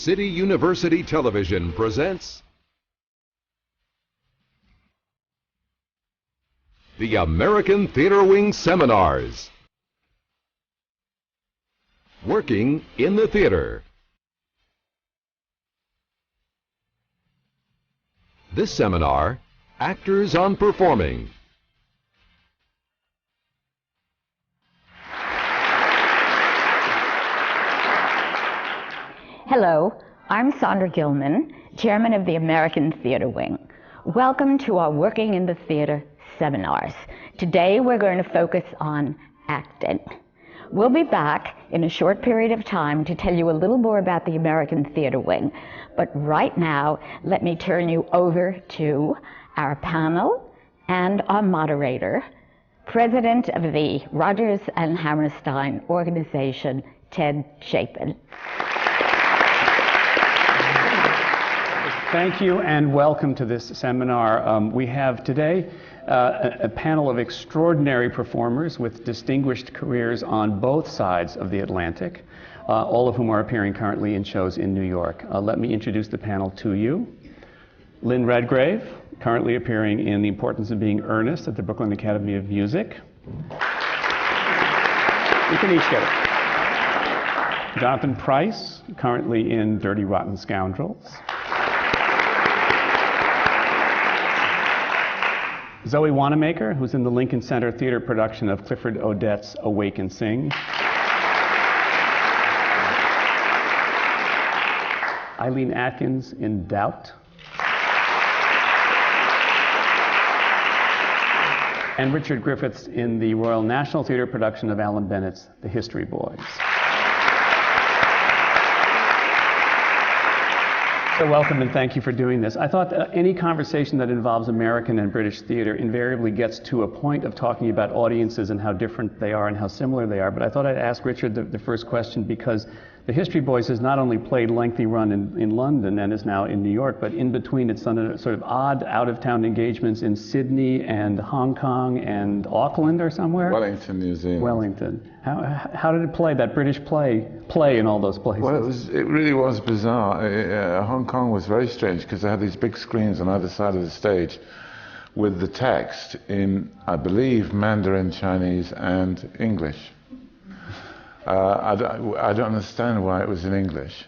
City University Television presents the American Theater Wing Seminars. Working in the Theater. This seminar, Actors on Performing. Hello, I'm Sondra Gilman, Chairman of the American Theater Wing. Welcome to our Working in the Theater seminars. Today we're going to focus on acting. We'll be back in a short period of time to tell you a little more about the American Theater Wing. But right now, let me turn you over to our panel and our moderator, President of the Rodgers and Hammerstein organization, Ted Chapin. Thank you and welcome to this seminar. We have today a panel of extraordinary performers with distinguished careers on both sides of the Atlantic, all of whom are appearing currently in shows in New York. Let me introduce the panel to you. Lynn Redgrave, currently appearing in The Importance of Being Earnest at the Brooklyn Academy of Music. You can each get it. Jonathan Pryce, currently in Dirty Rotten Scoundrels. Zoe Wanamaker, who's in the Lincoln Center Theater production of Clifford Odets' Awake and Sing. Eileen Atkins in Doubt. And Richard Griffiths in the Royal National Theater production of Alan Bennett's The History Boys. So welcome and thank you for doing this. I thought any conversation that involves American and British theater invariably gets to a point of talking about audiences and how different they are and how similar they are. But I thought I'd ask Richard the first question because The History Boys has not only played lengthy run in London and is now in New York, but in between it's done a sort of odd out-of-town engagements in Sydney and Hong Kong and Auckland or somewhere? Wellington, New Zealand. Wellington. How did it play, that British play in all those places? Well, it really was bizarre. Hong Kong was very strange because they had these big screens on either side of the stage with the text in, I believe, Mandarin, Chinese, and English. I don't understand why it was in English.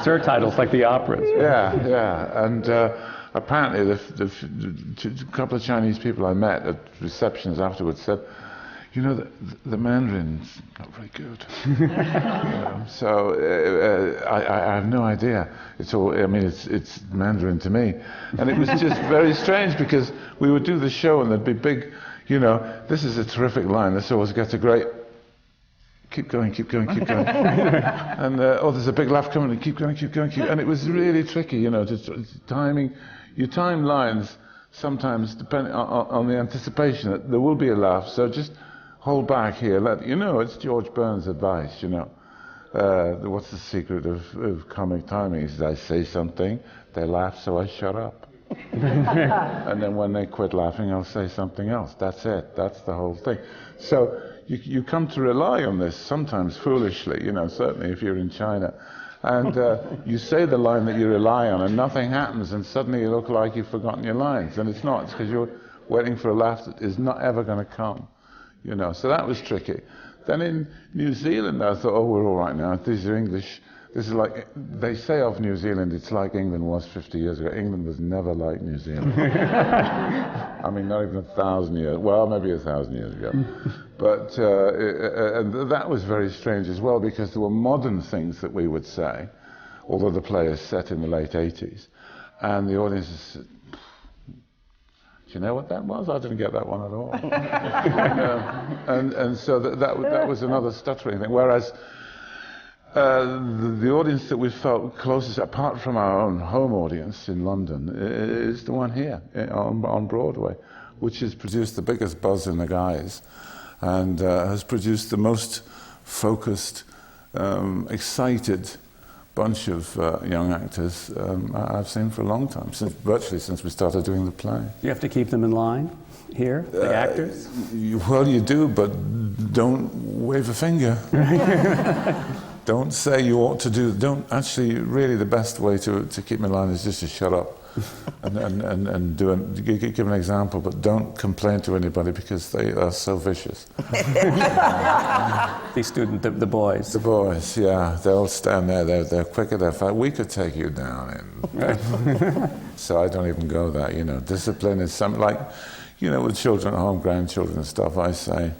Surtitles, like the operas. Yeah. And apparently the couple of Chinese people I met at receptions afterwards said, you know, the Mandarin's not very good. So I have no idea. It's all, I mean, it's Mandarin to me. And it was just very strange because we would do the show and there'd be big, you know, this is a terrific line. This always gets a great, keep going. And, there's a big laugh coming, and keep going. And it was really tricky, you know, timing. You time lines sometimes depending on the anticipation that there will be a laugh. So just hold back here. It's George Burns' advice, you know. What's the secret of comic timing? He says, I say something, they laugh, so I shut up. And then when they quit laughing, I'll say something else. That's it. That's the whole thing. So you come to rely on this, sometimes foolishly, you know, certainly if you're in China. And you say the line that you rely on and nothing happens and suddenly you look like you've forgotten your lines. And it's not. It's because you're waiting for a laugh that is not ever going to come. You know, so that was tricky. Then in New Zealand, I thought, we're all right now. These are English. This is like, they say of New Zealand, it's like England was 50 years ago. England was never like New Zealand. I mean, not even 1,000 years. Well, maybe 1,000 years ago. But and that was very strange as well because there were modern things that we would say, although the play is set in the late 80s. And the audience said, do you know what that was? I didn't get that one at all. And so that was another stuttering thing. Whereas the audience that we felt closest, apart from our own home audience in London, is the one here on Broadway, which has produced the biggest buzz in the guys and has produced the most focused, excited bunch of young actors I've seen for a long time, virtually since we started doing the play. You have to keep them in line here, the actors? Well, you do, but don't wave a finger. Don't say you ought to do. Don't actually. Really, the best way to keep them in line is just to shut up and give an example, but don't complain to anybody because they are so vicious. The boys. The boys, yeah, they'll stand there. They're quicker. They're fast. We could take you down. So I don't even go there. Discipline is something like, with children at home, grandchildren and stuff. I say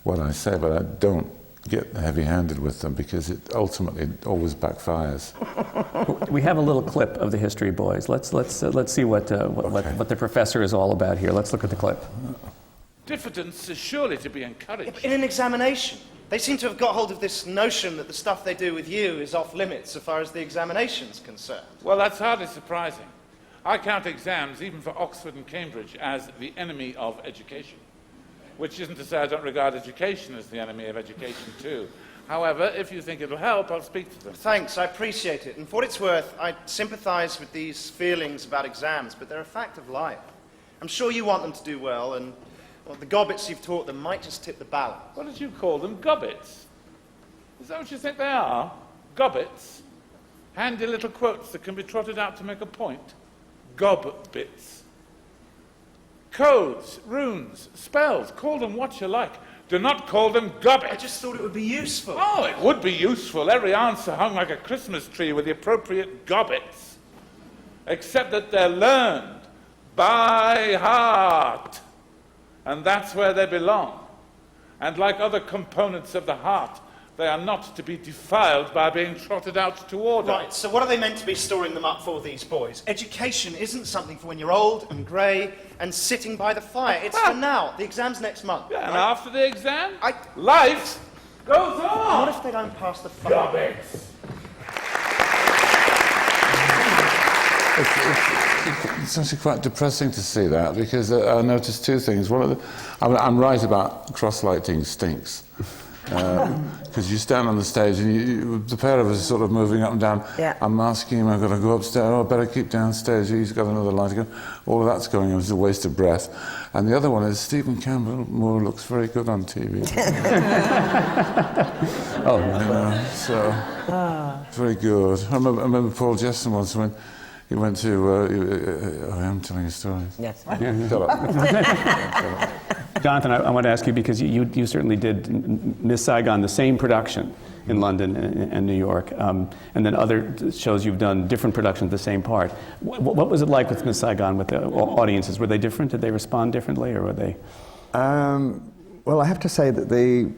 what I say, but I don't get heavy-handed with them because it ultimately always backfires. We have a little clip of the History Boys. Let's see what the professor is all about here. Let's look at the clip. Diffidence is surely to be encouraged. In an examination, they seem to have got hold of this notion that the stuff they do with you is off limits so far as the examination's concerned. Well, that's hardly surprising. I count exams, even for Oxford and Cambridge, as the enemy of education. Which isn't to say I don't regard education as the enemy of education too. However, if you think it'll help, I'll speak to them. Thanks, I appreciate it. And for what it's worth, I sympathise with these feelings about exams, but they're a fact of life. I'm sure you want them to do well, and the gobbets you've taught them might just tip the balance. What did you call them? Gobbets? Is that what you think they are? Gobbets? Handy little quotes that can be trotted out to make a point? Gobbits. Codes, runes, spells, call them what you like. Do not call them gobbets. I just thought it would be useful. Oh, it would be useful. Every answer hung like a Christmas tree with the appropriate gobbets. Except that they're learned by heart. And that's where they belong. And like other components of the heart, they are not to be defiled by being trotted out to order. Right, so what are they meant to be storing them up for, these boys? Education isn't something for when you're old and grey and sitting by the fire. It's for now. The exam's next month. Yeah, and right? after the exam, life goes on. What if they don't pass the fire? Gobbets. It's actually quite depressing to see that because I noticed two things. I'm right about cross-lighting stinks. Because you stand on the stage and the pair of us are sort of moving up and down. Yeah. I'm asking him, I've got to go upstairs, I better keep downstairs, he's got another line to go. All of that's going on, it's a waste of breath. And the other one is Stephen Campbell Moore looks very good on TV. So, it's very good. I remember Paul Jessen once when he went to, I am telling a story. Yes. Shut up. Jonathan, I want to ask you, because you certainly did Miss Saigon, the same production in London and New York, and then other shows you've done, different productions, the same part. What was it like with Miss Saigon with the audiences? Were they different? Did they respond differently, or were they? Well, I have to say that the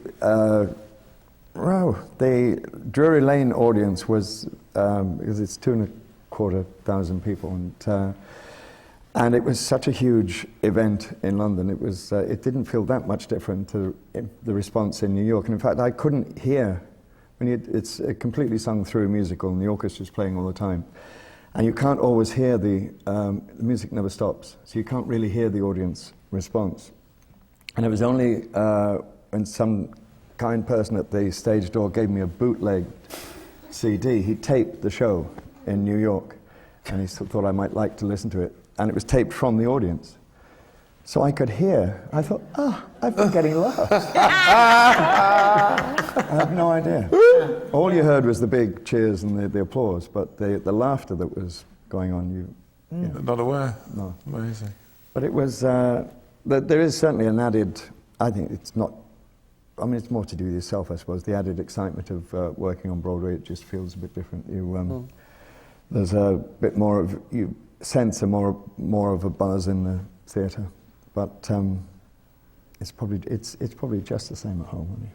Drury Lane audience was, because it's 2,250 people, and it was such a huge event in London. It was. It didn't feel that much different to the response in New York. And in fact, I couldn't hear. It's a completely sung through musical, and the orchestra's playing all the time, and you can't always hear the music never stops, so you can't really hear the audience response. And it was only when some kind person at the stage door gave me a bootleg CD. He taped the show in New York, and he thought I might like to listen to it. And it was taped from the audience. So I could hear. I thought, I've been getting lost. I had no idea. All you heard was the big cheers and the applause, but the laughter that was going on, Not aware. No. Amazing. But it was, there is certainly an added, I think it's not, it's more to do with yourself, I suppose, the added excitement of working on Broadway. It just feels a bit different. There's a bit more of, you sense more of a buzz in the theatre, but it's probably just the same at home.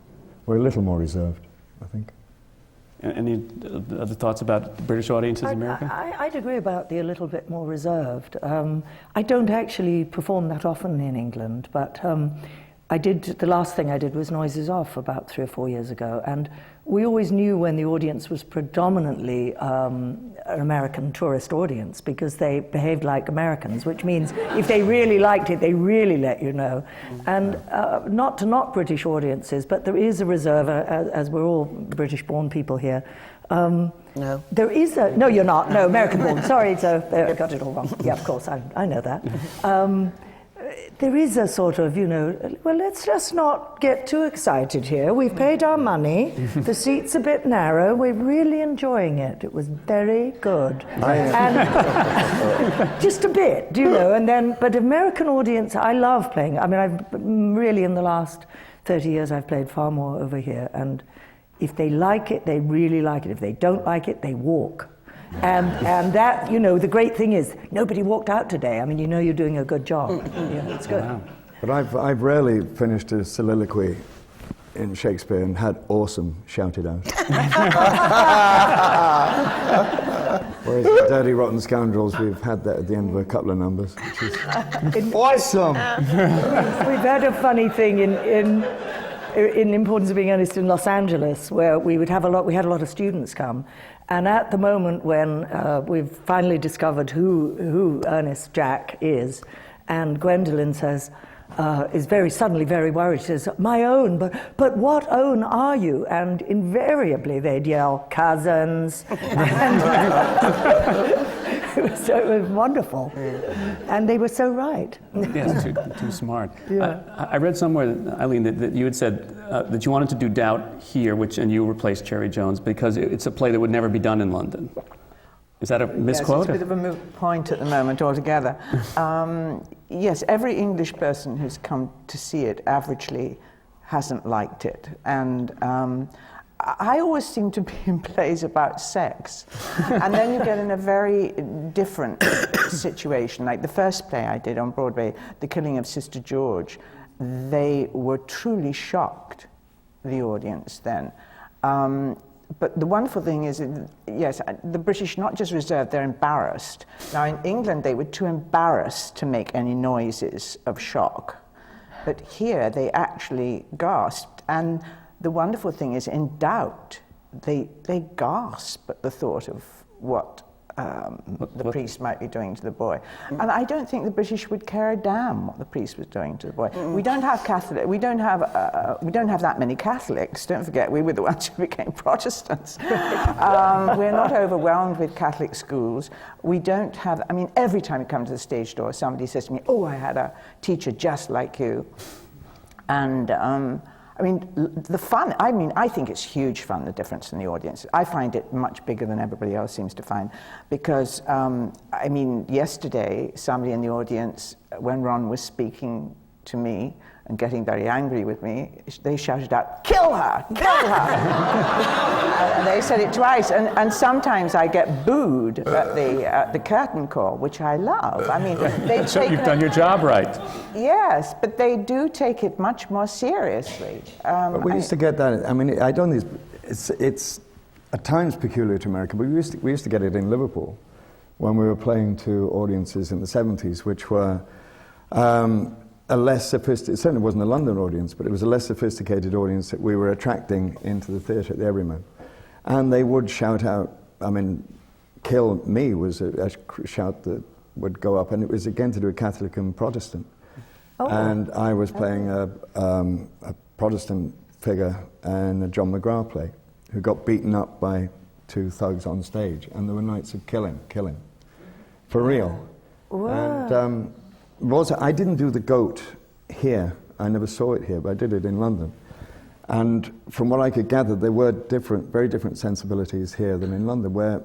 We're a little more reserved, I think. Any other thoughts about British audiences in America? I'd agree about the a little bit more reserved. I don't actually perform that often in England, but the last thing I did was Noises Off about 3 or 4 years ago, and we always knew when the audience was predominantly an American tourist audience because they behaved like Americans, which means if they really liked it, they really let you know. And not to knock British audiences, but there is a reserve, as we're all British-born people here, No. There is a... No, you're not. No, American-born. Sorry, so I got it all wrong. Yeah, of course, I know that. There is a sort of, well, let's just not get too excited here. We've paid our money. The seat's a bit narrow. We're really enjoying it. It was very good. And just a bit, and then, but American audience, I love playing. I mean, I've really, in the last 30 years, I've played far more over here. And if they like it, they really like it. If they don't like it, they walk. And that, the great thing is, nobody walked out today. I mean, you're doing a good job. It's good. Wow. But I've rarely finished a soliloquy in Shakespeare and had awesome shouted out. Whereas the Dirty Rotten Scoundrels, we've had that at the end of a couple of numbers, which is awesome. We've had a funny thing in Importance of Being Earnest in Los Angeles, where we had a lot of students come. And at the moment when we've finally discovered who Ernest Jack is, and Gwendolyn says, is suddenly very worried. She says, "My own, but what own are you?" And invariably they'd yell, "Cousins." So it was wonderful. And they were so right. Yes, too smart. Yeah. I read somewhere, Eileen, that you had said that you wanted to do Doubt here, and you replaced Cherry Jones because it's a play that would never be done in London. Is that a misquote? Yes, it's a bit of a moot point at the moment altogether. Yes, every English person who's come to see it averagely hasn't liked it. And I always seem to be in plays about sex. And then you get in a very different situation. Like the first play I did on Broadway, The Killing of Sister George, they were truly shocked, the audience then. But the wonderful thing is, yes, the British not just reserved, they're embarrassed. Now in England, they were too embarrassed to make any noises of shock. But here, they actually gasped. And the wonderful thing is, in Doubt, they gasp at the thought of what the priest might be doing to the boy. And I don't think the British would care a damn what the priest was doing to the boy. We don't have we don't have that many Catholics. Don't forget, we were the ones who became Protestants. We're not overwhelmed with Catholic schools. We don't have, I mean, every time you come to the stage door, somebody says to me, "Oh, I had a teacher just like you." And I mean, the fun, I think it's huge fun, the difference in the audience. I find it much bigger than everybody else seems to find, because, yesterday, somebody in the audience, when Ron was speaking to me and getting very angry with me, they shouted out, "Kill her! Kill her!" And they said it twice, and sometimes I get booed at the curtain call, which I love. I mean, they So you've done your job right. Yes, but they do take it much more seriously. But we used to get that. I mean, I don't think it's at times peculiar to America, but we used to get it in Liverpool when we were playing to audiences in the 70s, which were a less sophisticated, it certainly wasn't a London audience, but it was a less sophisticated audience that we were attracting into the theatre at the Everyman. And they would shout out, I mean, "Kill me" was a shout that would go up, and it was again to do with Catholic and Protestant. Oh. And I was playing a Protestant figure in a John McGrath play who got beaten up by two thugs on stage, and there were nights of kill him, for real. Wow. And I didn't do the goat here. I never saw it here, but I did it in London. And from what I could gather, there were very different sensibilities here than in London, where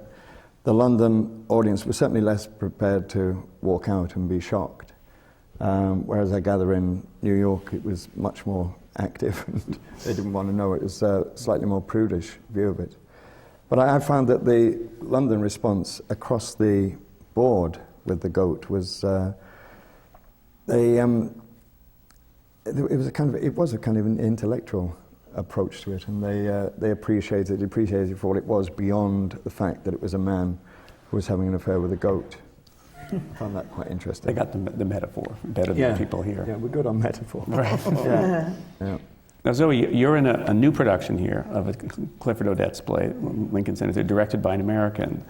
the London audience was certainly less prepared to walk out and be shocked. Whereas I gather in New York, it was much more active, and they didn't want to know it. It was a slightly more prudish view of it. But I found that the London response across the board with the goat was it was a kind of an intellectual approach to it, and they appreciated it for what it was, beyond the fact that it was a man who was having an affair with a goat. I found that quite interesting. They got the metaphor better than people here. Yeah, we're good on metaphor. Right. Yeah. Now, Zoe, you're in a new production here of a Clifford Odets play, Lincoln Center, directed by an American.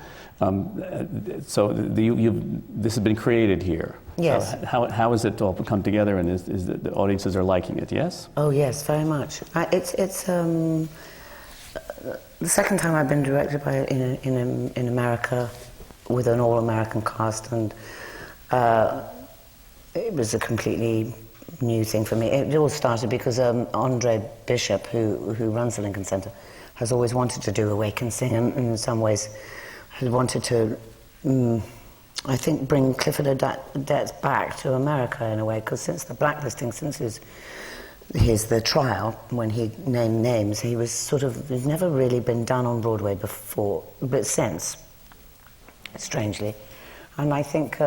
So this has been created here. Yes. How has it all come together, and is the audiences are liking it? Yes. Oh yes, very much. It's the second time I've been directed by in America with an all-American cast, and it was a completely new thing for me. It all started because Andre Bishop, who runs the Lincoln Center, has always wanted to do Awake and Sing, and in some ways had wanted to, I think, bring Clifford Odets back to America in a way, because since the blacklisting, since the trial, when he named names, he was sort of, he'd never really been done on Broadway before, but since, strangely. And I think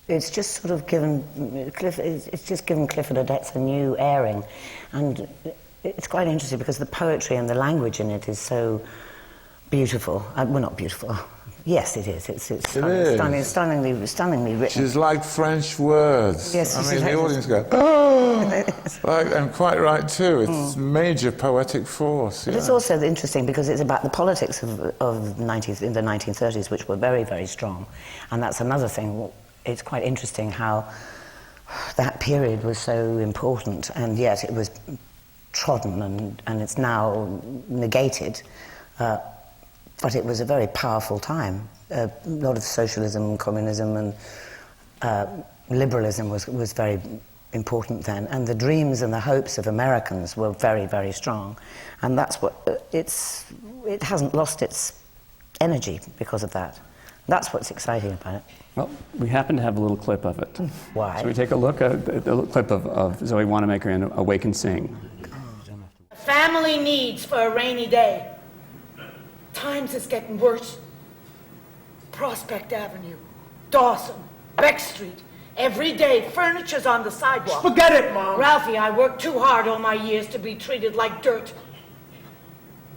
it's just sort of given Clifford Odets a new airing, and it's quite interesting because the poetry and the language in it is so beautiful. Well, not beautiful. Yes, it is. It's stunningly written. She's like French words. Yes, I mean, the audience go, oh! Like, and quite right too. It's major poetic force. But it's also interesting because it's about the politics in the 1930s, which were very, very strong. And that's another thing. It's quite interesting how that period was so important, and yet it was trodden and it's now negated. But it was a very powerful time. A lot of socialism, communism, and liberalism was very important then. And the dreams and the hopes of Americans were very, very strong. And that's what it hasn't lost its energy because of that. That's what's exciting about it. Well, we happen to have a little clip of it. Why? So we take a look at a little clip of Zoe Wanamaker in Awake and Sing. Family needs for a rainy day. Times is getting worse. Prospect Avenue, Dawson, Beck Street. Every day, furniture's on the sidewalk. Forget it, Mom. Ralphie, I worked too hard all my years to be treated like dirt.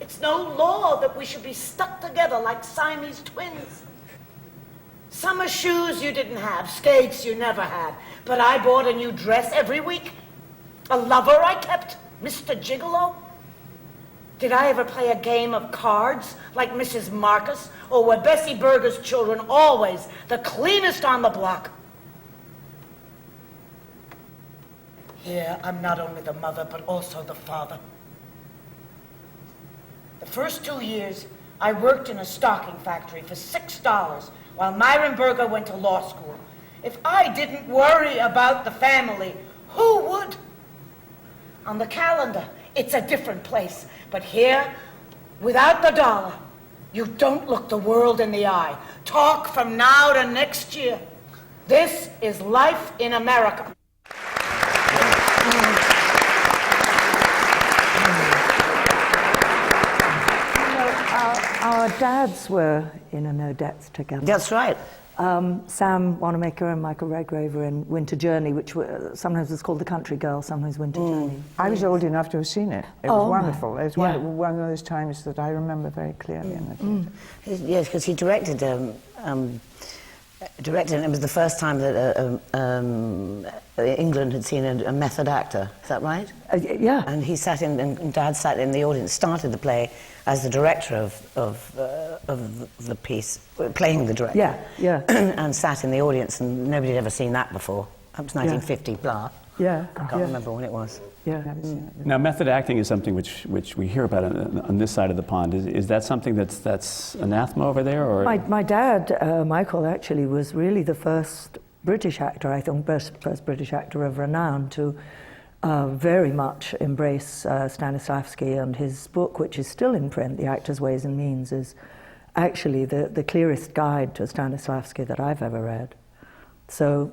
It's no law that we should be stuck together like Siamese twins. Summer shoes you didn't have, skates you never had, but I bought a new dress every week. A lover I kept, Mr. Gigolo. Did I ever play a game of cards like Mrs. Marcus, or were Bessie Berger's children always the cleanest on the block? Here, I'm not only the mother, but also the father. The first 2 years, I worked in a stocking factory for $6 while Myron Berger went to law school. If I didn't worry about the family, who would? On the calendar, it's a different place. But here, without the dollar, you don't look the world in the eye. Talk from now to next year. This is life in America. Our dads were in an Odets together. That's right. Sam Wanamaker and Michael Redgrave were in Winter Journey, which sometimes was called The Country Girl, sometimes Winter Journey. I was old enough to have seen it. It was wonderful. It was one of those times that I remember very clearly in the theatre. Yes, because he directed, and it was the first time that England had seen a method actor. Is that right? Yeah. And he sat in, and Dad sat in the audience, started the play as the director of the piece, playing the director. Yeah, yeah. And sat in the audience, and nobody had ever seen that before. That was 1950, blah. Yeah. I can't remember when it was. Yeah. Now, method acting is something which we hear about on this side of the pond. Is that something that's anathema over there, or? My dad, Michael, actually was really the first British actor, I think, first British actor of renown to very much embrace Stanislavski, and his book, which is still in print, The Actor's Ways and Means, is actually the clearest guide to Stanislavski that I've ever read. So,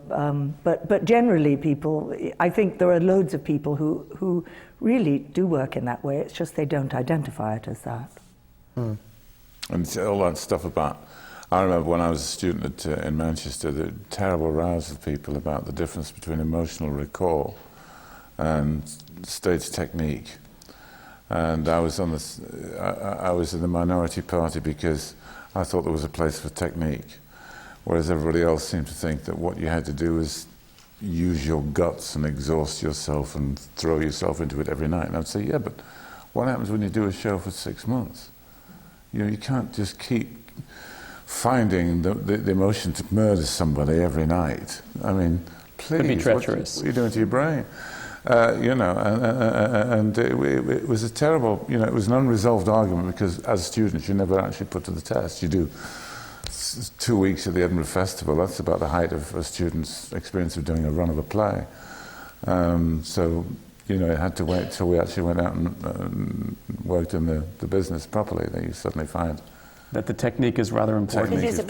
but generally people, I think there are loads of people who really do work in that way. It's just they don't identify it as that. And all that stuff about, I remember when I was a student in Manchester, the terrible rows of people about the difference between emotional recall and stage technique. And I was I was in the minority party because I thought there was a place for technique, whereas everybody else seemed to think that what you had to do was use your guts and exhaust yourself and throw yourself into it every night. And I'd say, yeah, but what happens when you do a show for 6 months? You know, you can't just keep finding the emotion to murder somebody every night. I mean, please, Could be treacherous. What are you doing to your brain? You know, and it was a terrible, you know, it was an unresolved argument because as students you never actually put to the test. You do 2 weeks at the Edinburgh Festival. That's about the height of a student's experience of doing a run of a play. So, you know, it had to wait till we actually went out and worked in the business properly that you suddenly find that the technique is rather important. It is a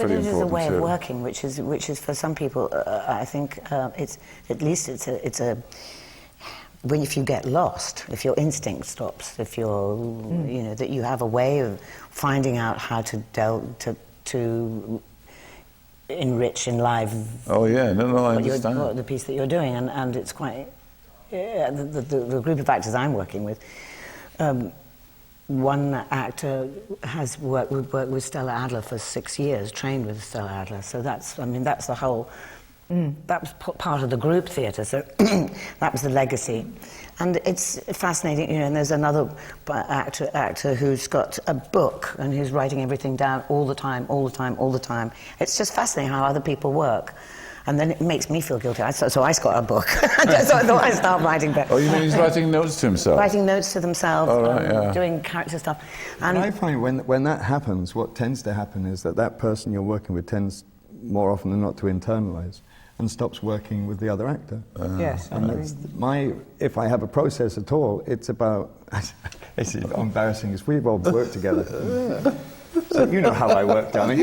way too. of working, which is for some people, I think it's at least it's a when if you get lost, if your instinct stops, if you're you know that you have a way of finding out how to enrich, enlive. Oh yeah, no, I understand the piece that you're doing, and it's quite the group of actors I'm working with. One actor has worked with Stella Adler for 6 years, trained with Stella Adler. So that's the whole. That was part of the group theatre. So that was the legacy, and it's fascinating. You know, and there's another actor who's got a book and who's writing everything down all the time. It's just fascinating how other people work. And then it makes me feel guilty. So I got a book. So I start writing back. Oh, you mean he's writing notes to himself? Writing notes to themselves, doing character stuff. And I find when that happens, what tends to happen is that person you're working with tends more often than not to internalise and stops working with the other actor. Yes. And that's if I have a process at all, it's about, it's embarrassing, because we've all worked together. So you know how I work, darling.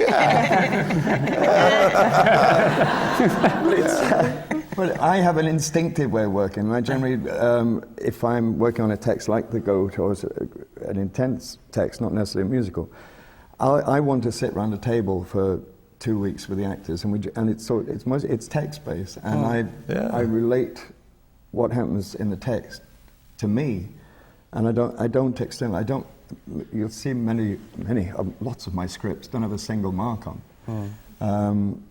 But I have an instinctive way of working. I generally, if I'm working on a text like The Goat, or an intense text, not necessarily a musical, I want to sit around a table for 2 weeks with the actors, and it's text-based, and I relate what happens in the text to me, and I don't external. You'll see lots of my scripts don't have a single mark on, I'm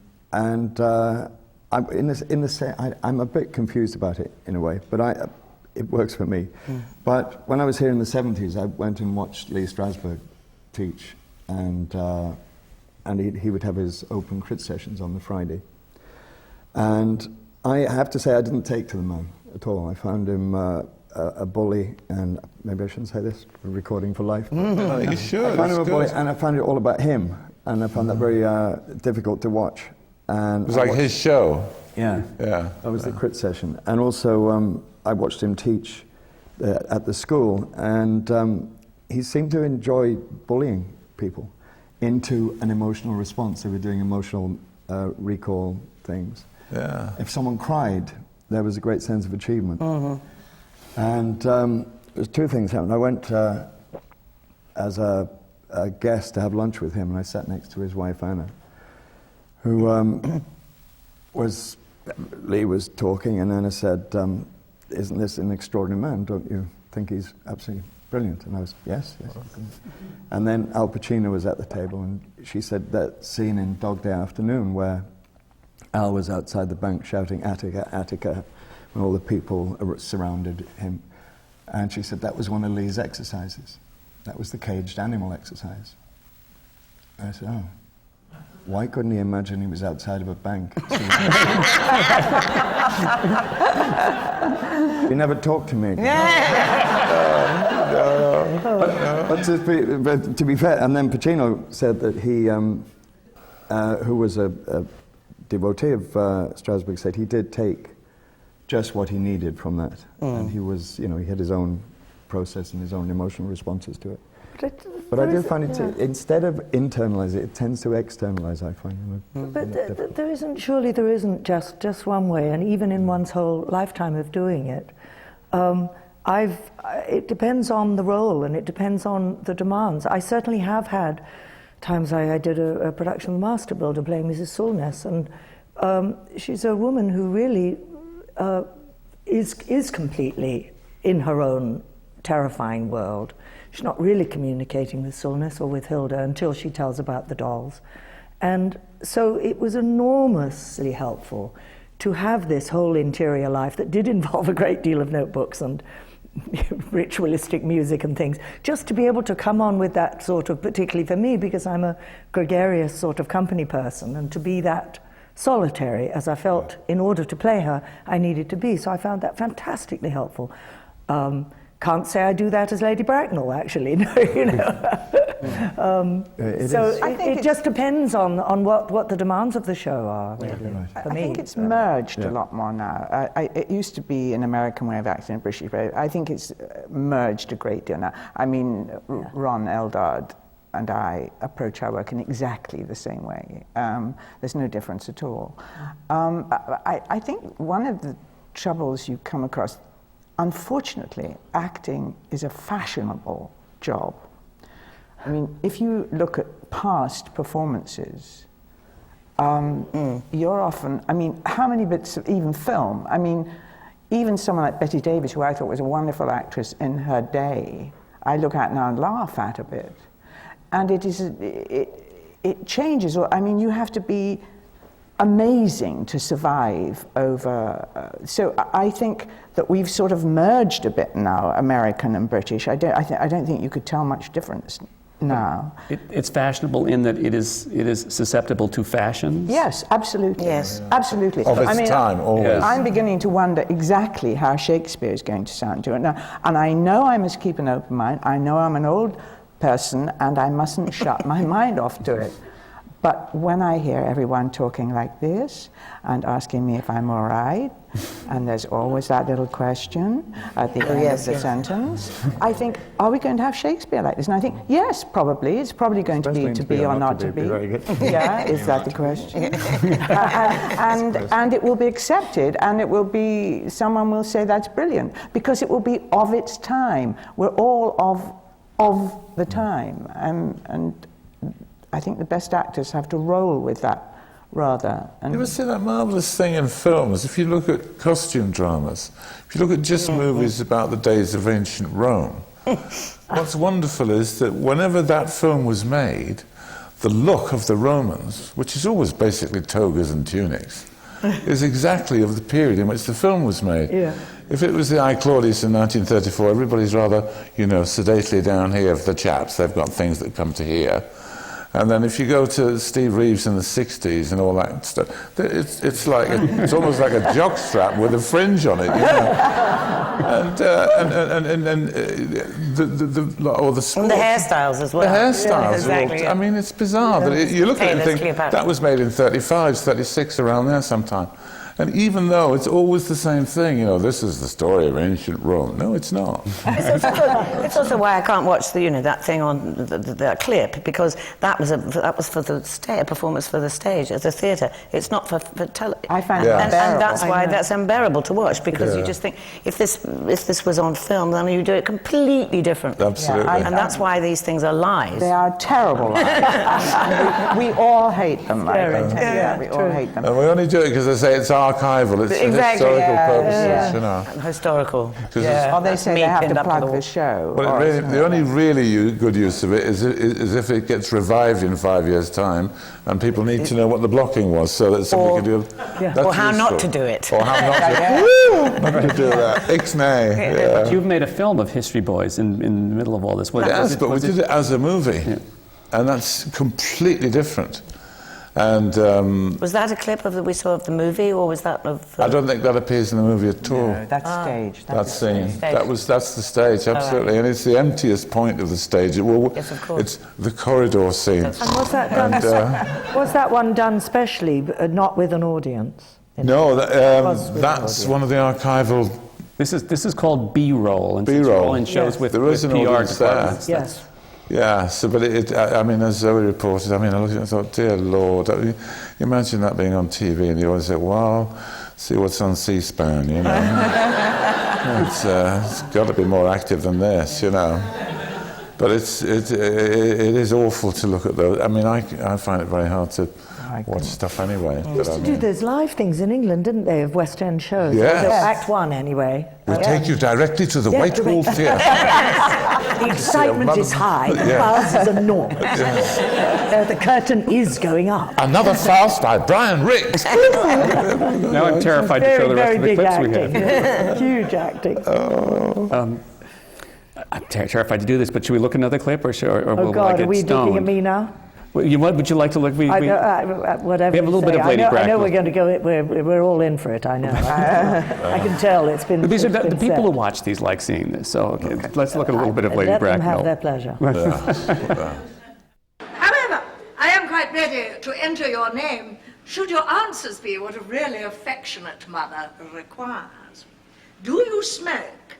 a bit confused about it in a way, but it works for me. But when I was here in the 70s, I went and watched Lee Strasberg teach, and he would have his open crit sessions on the Friday, and I have to say I didn't take to the man at all. I found him a bully, and maybe I shouldn't say this, we're recording for life. No, you should. I found him a bully, and I found it all about him, and I found that very difficult to watch. And it was like his show. Yeah. That was the crit session. And also, I watched him teach at the school, and he seemed to enjoy bullying people into an emotional response. They were doing emotional recall things. Yeah. If someone cried, there was a great sense of achievement. And there's two things happened. I went as a guest to have lunch with him, and I sat next to his wife Anna, who Lee was talking, and Anna said, "Isn't this an extraordinary man? Don't you think he's absolutely brilliant?" And I was, yes. And then Al Pacino was at the table, and she said that scene in Dog Day Afternoon where Al was outside the bank shouting, "Attica, Attica," when all the people surrounded him. And she said that was one of Lee's exercises. That was the caged animal exercise. And I said, oh, why couldn't he imagine he was outside of a bank? He never talked to me. But to be fair, and then Pacino said that he, who was a devotee of Strasberg, said he did take just what he needed from that. And he was, he had his own process and his own emotional responses to it. But I do find it, instead of internalize it, it tends to externalize, I find. But there isn't just one way, and even in one's whole lifetime of doing it, it depends on the role and it depends on the demands. I certainly have had times I did a production of Master Builder playing Mrs. Soulness, and she's a woman who really is completely in her own terrifying world. She's not really communicating with Soulness or with Hilda until she tells about the dolls. And so it was enormously helpful to have this whole interior life that did involve a great deal of notebooks and ritualistic music and things, just to be able to come on with that sort of, particularly for me, because I'm a gregarious sort of company person, and to be that solitary as I felt in order to play her I needed to be. So I found that fantastically helpful. Can't say I do that as Lady Bracknell, actually. No, you know. It just depends on what the demands of the show are. Really, for me. I think it's merged a lot more now. It used to be an American way of acting, a British way. I think it's merged a great deal now. I mean, Ron Eldard and I approach our work in exactly the same way. There's no difference at all. I think one of the troubles you come across, unfortunately, acting is a fashionable job. I mean, if you look at past performances, you're often, I mean, how many bits of even film? I mean, even someone like Betty Davis, who I thought was a wonderful actress in her day, I look at now and laugh at a bit. And it changes. I mean, you have to be amazing to survive over. So I think that we've sort of merged a bit now, American and British. I don't think you could tell much difference now. It's fashionable in that it is susceptible to fashions? Yes, absolutely. Yes. Absolutely. Of its time, always. Yes. I'm beginning to wonder exactly how Shakespeare is going to sound to it now. And I know I must keep an open mind. I know I'm an old person and I mustn't shut my mind off to it. But when I hear everyone talking like this and asking me if I'm all right, and there's always that little question at the end of the sentence, I think, are we going to have Shakespeare like this? And I think, yes, probably. It's probably going to be or not to be. Very good. Yeah, is that the question? and it will be accepted, and it will be, someone will say that's brilliant, because it will be of its time. We're all of the time, and I think the best actors have to roll with that rather. And you ever see that marvellous thing in films? If you look at costume dramas, if you look at just movies about the days of ancient Rome, what's wonderful is that whenever that film was made, the look of the Romans, which is always basically togas and tunics, is exactly of the period in which the film was made. Yeah. If it was the I, Claudius in 1934, everybody's rather, sedately down here for the chaps. They've got things that come to here. And then if you go to Steve Reeves in the 60s and all that stuff, it's almost like a jockstrap with a fringe on it, you know. Or the sport. And the hairstyles as well. The hairstyles. Yeah, exactly. I mean, it's bizarre. But you look at it and think, Cleopatra. that was made in 35, 36, around there sometime. And even though it's always the same thing, this is the story of ancient Rome. No, it's not. It's also why I can't watch that thing on that clip, because that was for a performance for the stage at the theatre. It's not for television. I find it unbearable. And that's why that's unbearable to watch, because you just think if this was on film, then you do it completely differently. Absolutely. And that's why these things are lies. They are terrible lies. and we all hate them. We all hate them. And we only do it because they say it's archival, it's for historical purposes, Historical. Or they say they have to plug the show. Well, the only really good use of it is if it gets revived in 5 years' time and people need to know what the blocking was so that somebody can do it. Or how not to do it. Or how not to, not to do that. Ixnay. But you've made a film of History Boys in the middle of all this. Yes, but we did it as a movie. Yeah. And that's completely different. And was that a clip that we saw of the movie, or was that of? I don't think that appears in the movie at all. No, that's stage. That scene. That's the stage, absolutely, right. And it's the emptiest point of the stage. Yes, of course. It's the corridor scene. And was that done? Was that one done specially, not with an audience? No, that's one of the archival. This is called B-roll, and B-roll in shows with there is an PR audience departments. there. Yes. Yeah, but as Zoe reported, I looked at it and thought, dear Lord, imagine that being on TV and you always say, well, see what's on C-SPAN, It's got to be more active than this, But it is awful to look at those. I find it very hard to watch stuff anyway. They used to do those live things in England, didn't they, of West End shows? Yes. Act one, anyway. We'll take you directly to the Whitehall Theatre. The excitement is high, the buzz is enormous. The curtain is going up. Another farce by Brian Ricks. Now I'm terrified to show the rest of the clips we have. Huge acting. I'm terrified to do this, but should we look at another clip, or Oh will I God, get are we stoned? looking at me now? Would you like to look? Whatever. We have a little bit of Lady I Bracknell. know we're going to go. We're all in for it. I know. I can tell it's been. These are the people set. who watch these like seeing this. So let's look at a little bit of Lady Let them Bracknell. have their pleasure. However, I am quite ready to enter your name should your answers be what a really affectionate mother requires. Do you smoke?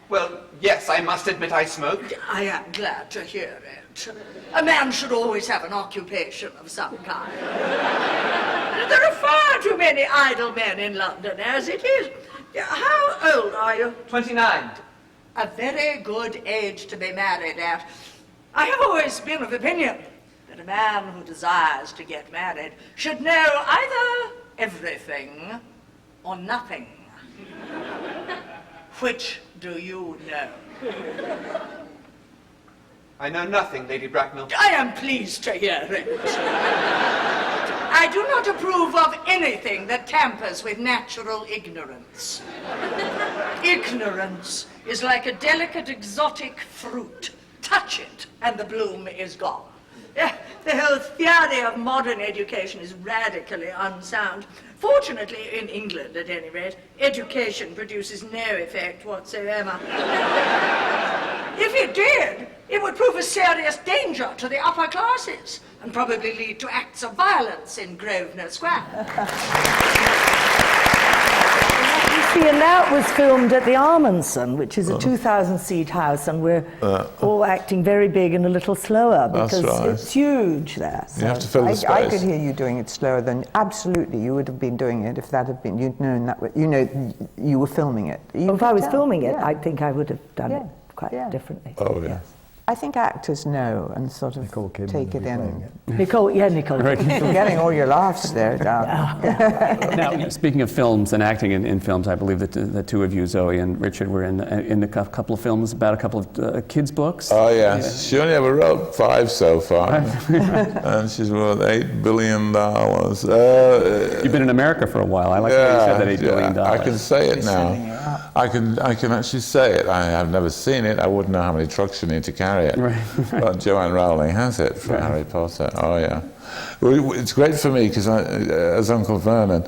Well, yes, I must admit I smoke. I am glad to hear it. A man should always have an occupation of some kind. There are far too many idle men in London as it is. How old are you? 29. A very good age to be married at. I have always been of opinion that a man who desires to get married should know either everything or nothing. Which do you know? I know nothing, Lady Bracknell. I am pleased to hear it. I do not approve of anything that tampers with natural ignorance. Ignorance is like a delicate exotic fruit. Touch it and the bloom is gone. The whole theory of modern education is radically unsound. Fortunately, in England at any rate, education produces no effect whatsoever. If it did, it would prove a serious danger to the upper classes and probably lead to acts of violence in Grosvenor Square. See, and that was filmed at the Amundsen, which is a 2,000-seat house, and we're all acting very big and a little slower because it's huge there. So. You have to fill the space. I could hear you doing it slower than absolutely you would have been doing it if that had been you'd known that you were filming it. If I was filming it, I think I would have done it quite differently. Oh yeah. I think actors know and sort of take it in. Nicole. You're getting all your laughs there, darling. Now, speaking of films and acting in films, I believe that the two of you, Zoe and Richard, were in a couple of films about a couple of kids' books. Oh, yes. She only ever wrote 5 so far. And she's worth $8 billion. You've been in America for a while. I like how you said that $8 billion. I can say it now. I can actually say it. I have never seen it. I wouldn't know how many trucks you need to carry it. Right. But Joanne Rowling has it for Harry Potter. Oh, yeah. It's great for me because as Uncle Vernon,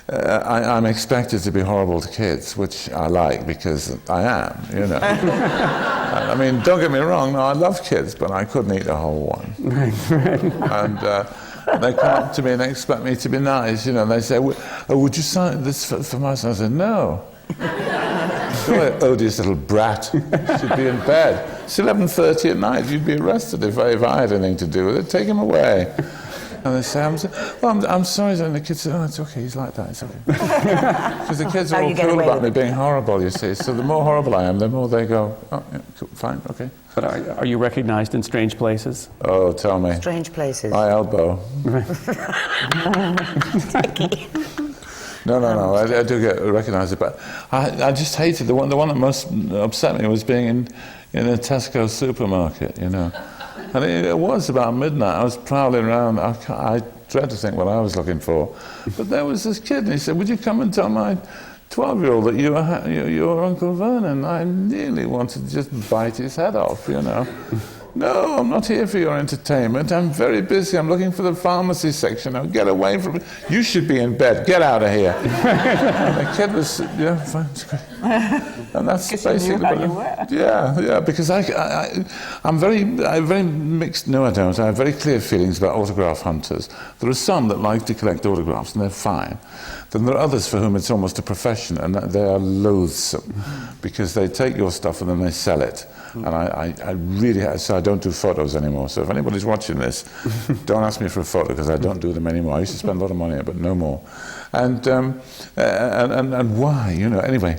I'm expected to be horrible to kids, which I like because I am, you know. I mean, don't get me wrong, no, I love kids, but I couldn't eat a whole one. And they come up to me and they expect me to be nice, you know. They say, would you sign this for my son? I said, no. You odious little brat. Should be in bed. It's 11:30 at night. You'd be arrested if I had anything to do with it. Take him away. And they say, I'm sorry. And the kids say, oh, it's okay. He's like that. It's okay. Because the kids are all cool about me being horrible, you see. So the more horrible I am, the more they go, oh, yeah, cool, fine, okay. But are you recognized in strange places? Oh, tell me. Strange places. My elbow. No, I do get recognized, but I just hated the one that most upset me was being in a Tesco supermarket, you know. And it was about midnight. I was prowling around. I dread to think what I was looking for. But there was this kid, and he said, would you come and tell my 12-year-old that you're Uncle Vernon? I nearly wanted to just bite his head off, you know. No, I'm not here for your entertainment. I'm very busy. I'm looking for the pharmacy section. Now get away from it. You should be in bed. Get out of here. And the kid was, fine. And that's basically what you were. Yeah, because I have very mixed, no I don't. I have very clear feelings about autograph hunters. There are some that like to collect autographs and they're fine. Then there are others for whom it's almost a profession and they are loathsome because they take your stuff and then they sell it. And I really, so I don't do photos anymore. So if anybody's watching this, don't ask me for a photo because I don't do them anymore. I used to spend a lot of money, but no more. And why, anyway,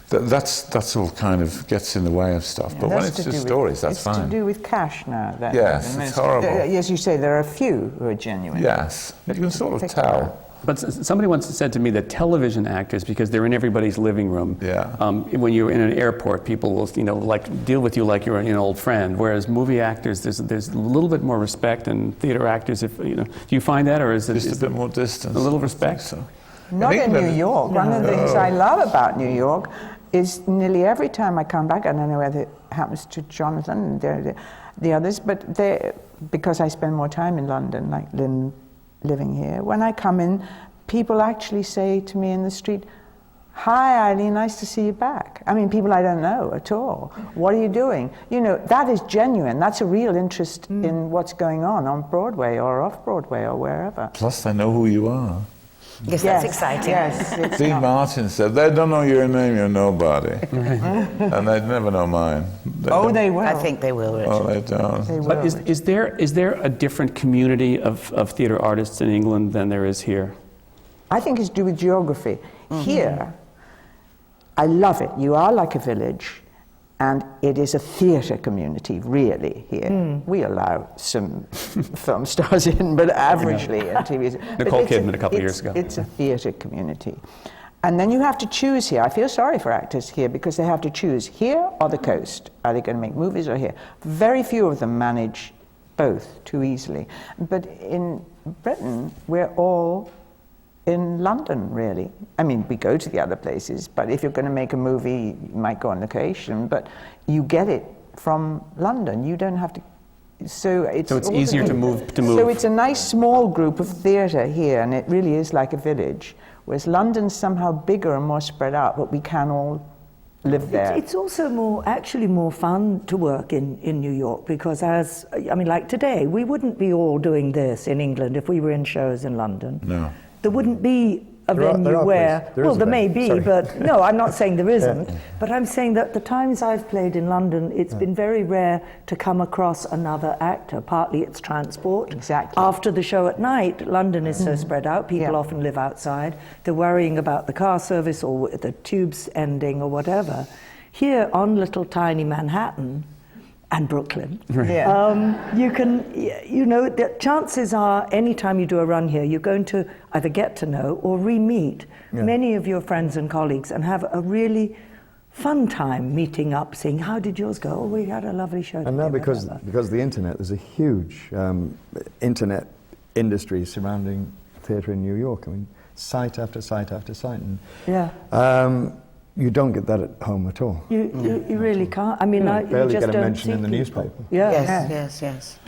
that's all kind of gets in the way of stuff. But when it's just stories, that's fine. It's to do with cash now. Yes, it's horrible. As you say, there are a few who are genuine. Yes, you can sort of tell. But somebody once said to me that television actors, because they're in everybody's living room, when you're in an airport, people will, deal with you like you're an old friend. Whereas movie actors, there's a little bit more respect, and theater actors, do you find that, or is it just a bit more distance? A little respect. So. Not in New York. One of the things I love about New York is nearly every time I come back, I don't know whether it happens to Jonathan and the others, but because I spend more time in London, like Lynn living here, when I come in, people actually say to me in the street, "Hi, Eileen, nice to see you back." I mean, people I don't know at all. "What are you doing?" You know, that is genuine. That's a real interest in what's going on Broadway or off Broadway or wherever. Plus, they know who you are. Yes, that's exciting. Yes, Steve Martin said, "They don't know your name, you're nobody." And they'd never know mine. They will. I think they will, Richard. Oh, they don't. They will. But is there a different community of theatre artists in England than there is here? I think it's to do with geography. Here, I love it. You are like a village, and it is a theatre community, really, here. We allow some film stars in, but averagely in TV. Nicole Kidman a couple of years ago. It's a theatre community. And then you have to choose here. I feel sorry for actors here because they have to choose here or the coast. Are they going to make movies or here? Very few of them manage both too easily. But in Britain, we're all in London, really. I mean, we go to the other places, but if you're going to make a movie, you might go on location, but you get it from London. You don't have to. So it's easier to move. So it's a nice small group of theatre here, and it really is like a village. Whereas London's somehow bigger and more spread out, but we can all live there. It's also actually more fun to work in New York because like today, we wouldn't be all doing this in England if we were in shows in London. No. There wouldn't be a venue where, there may be, but no, I'm not saying there isn't, but I'm saying that the times I've played in London, it's been very rare to come across another actor. Partly it's transport. Exactly. After the show at night, London is so spread out, people often live outside, they're worrying about the car service or the tubes ending or whatever. Here on little tiny Manhattan, and Brooklyn. You can, the chances are anytime you do a run here, you're going to either get to know or re-meet many of your friends and colleagues and have a really fun time meeting up, seeing how did yours go? Oh, we had a lovely show. And now because of the internet, there's a huge internet industry surrounding theatre in New York. I mean, site after site after site. And, you don't get that at home at all. You really can't. I mean, you barely just get a don't mention see in the people. newspaper. Yes.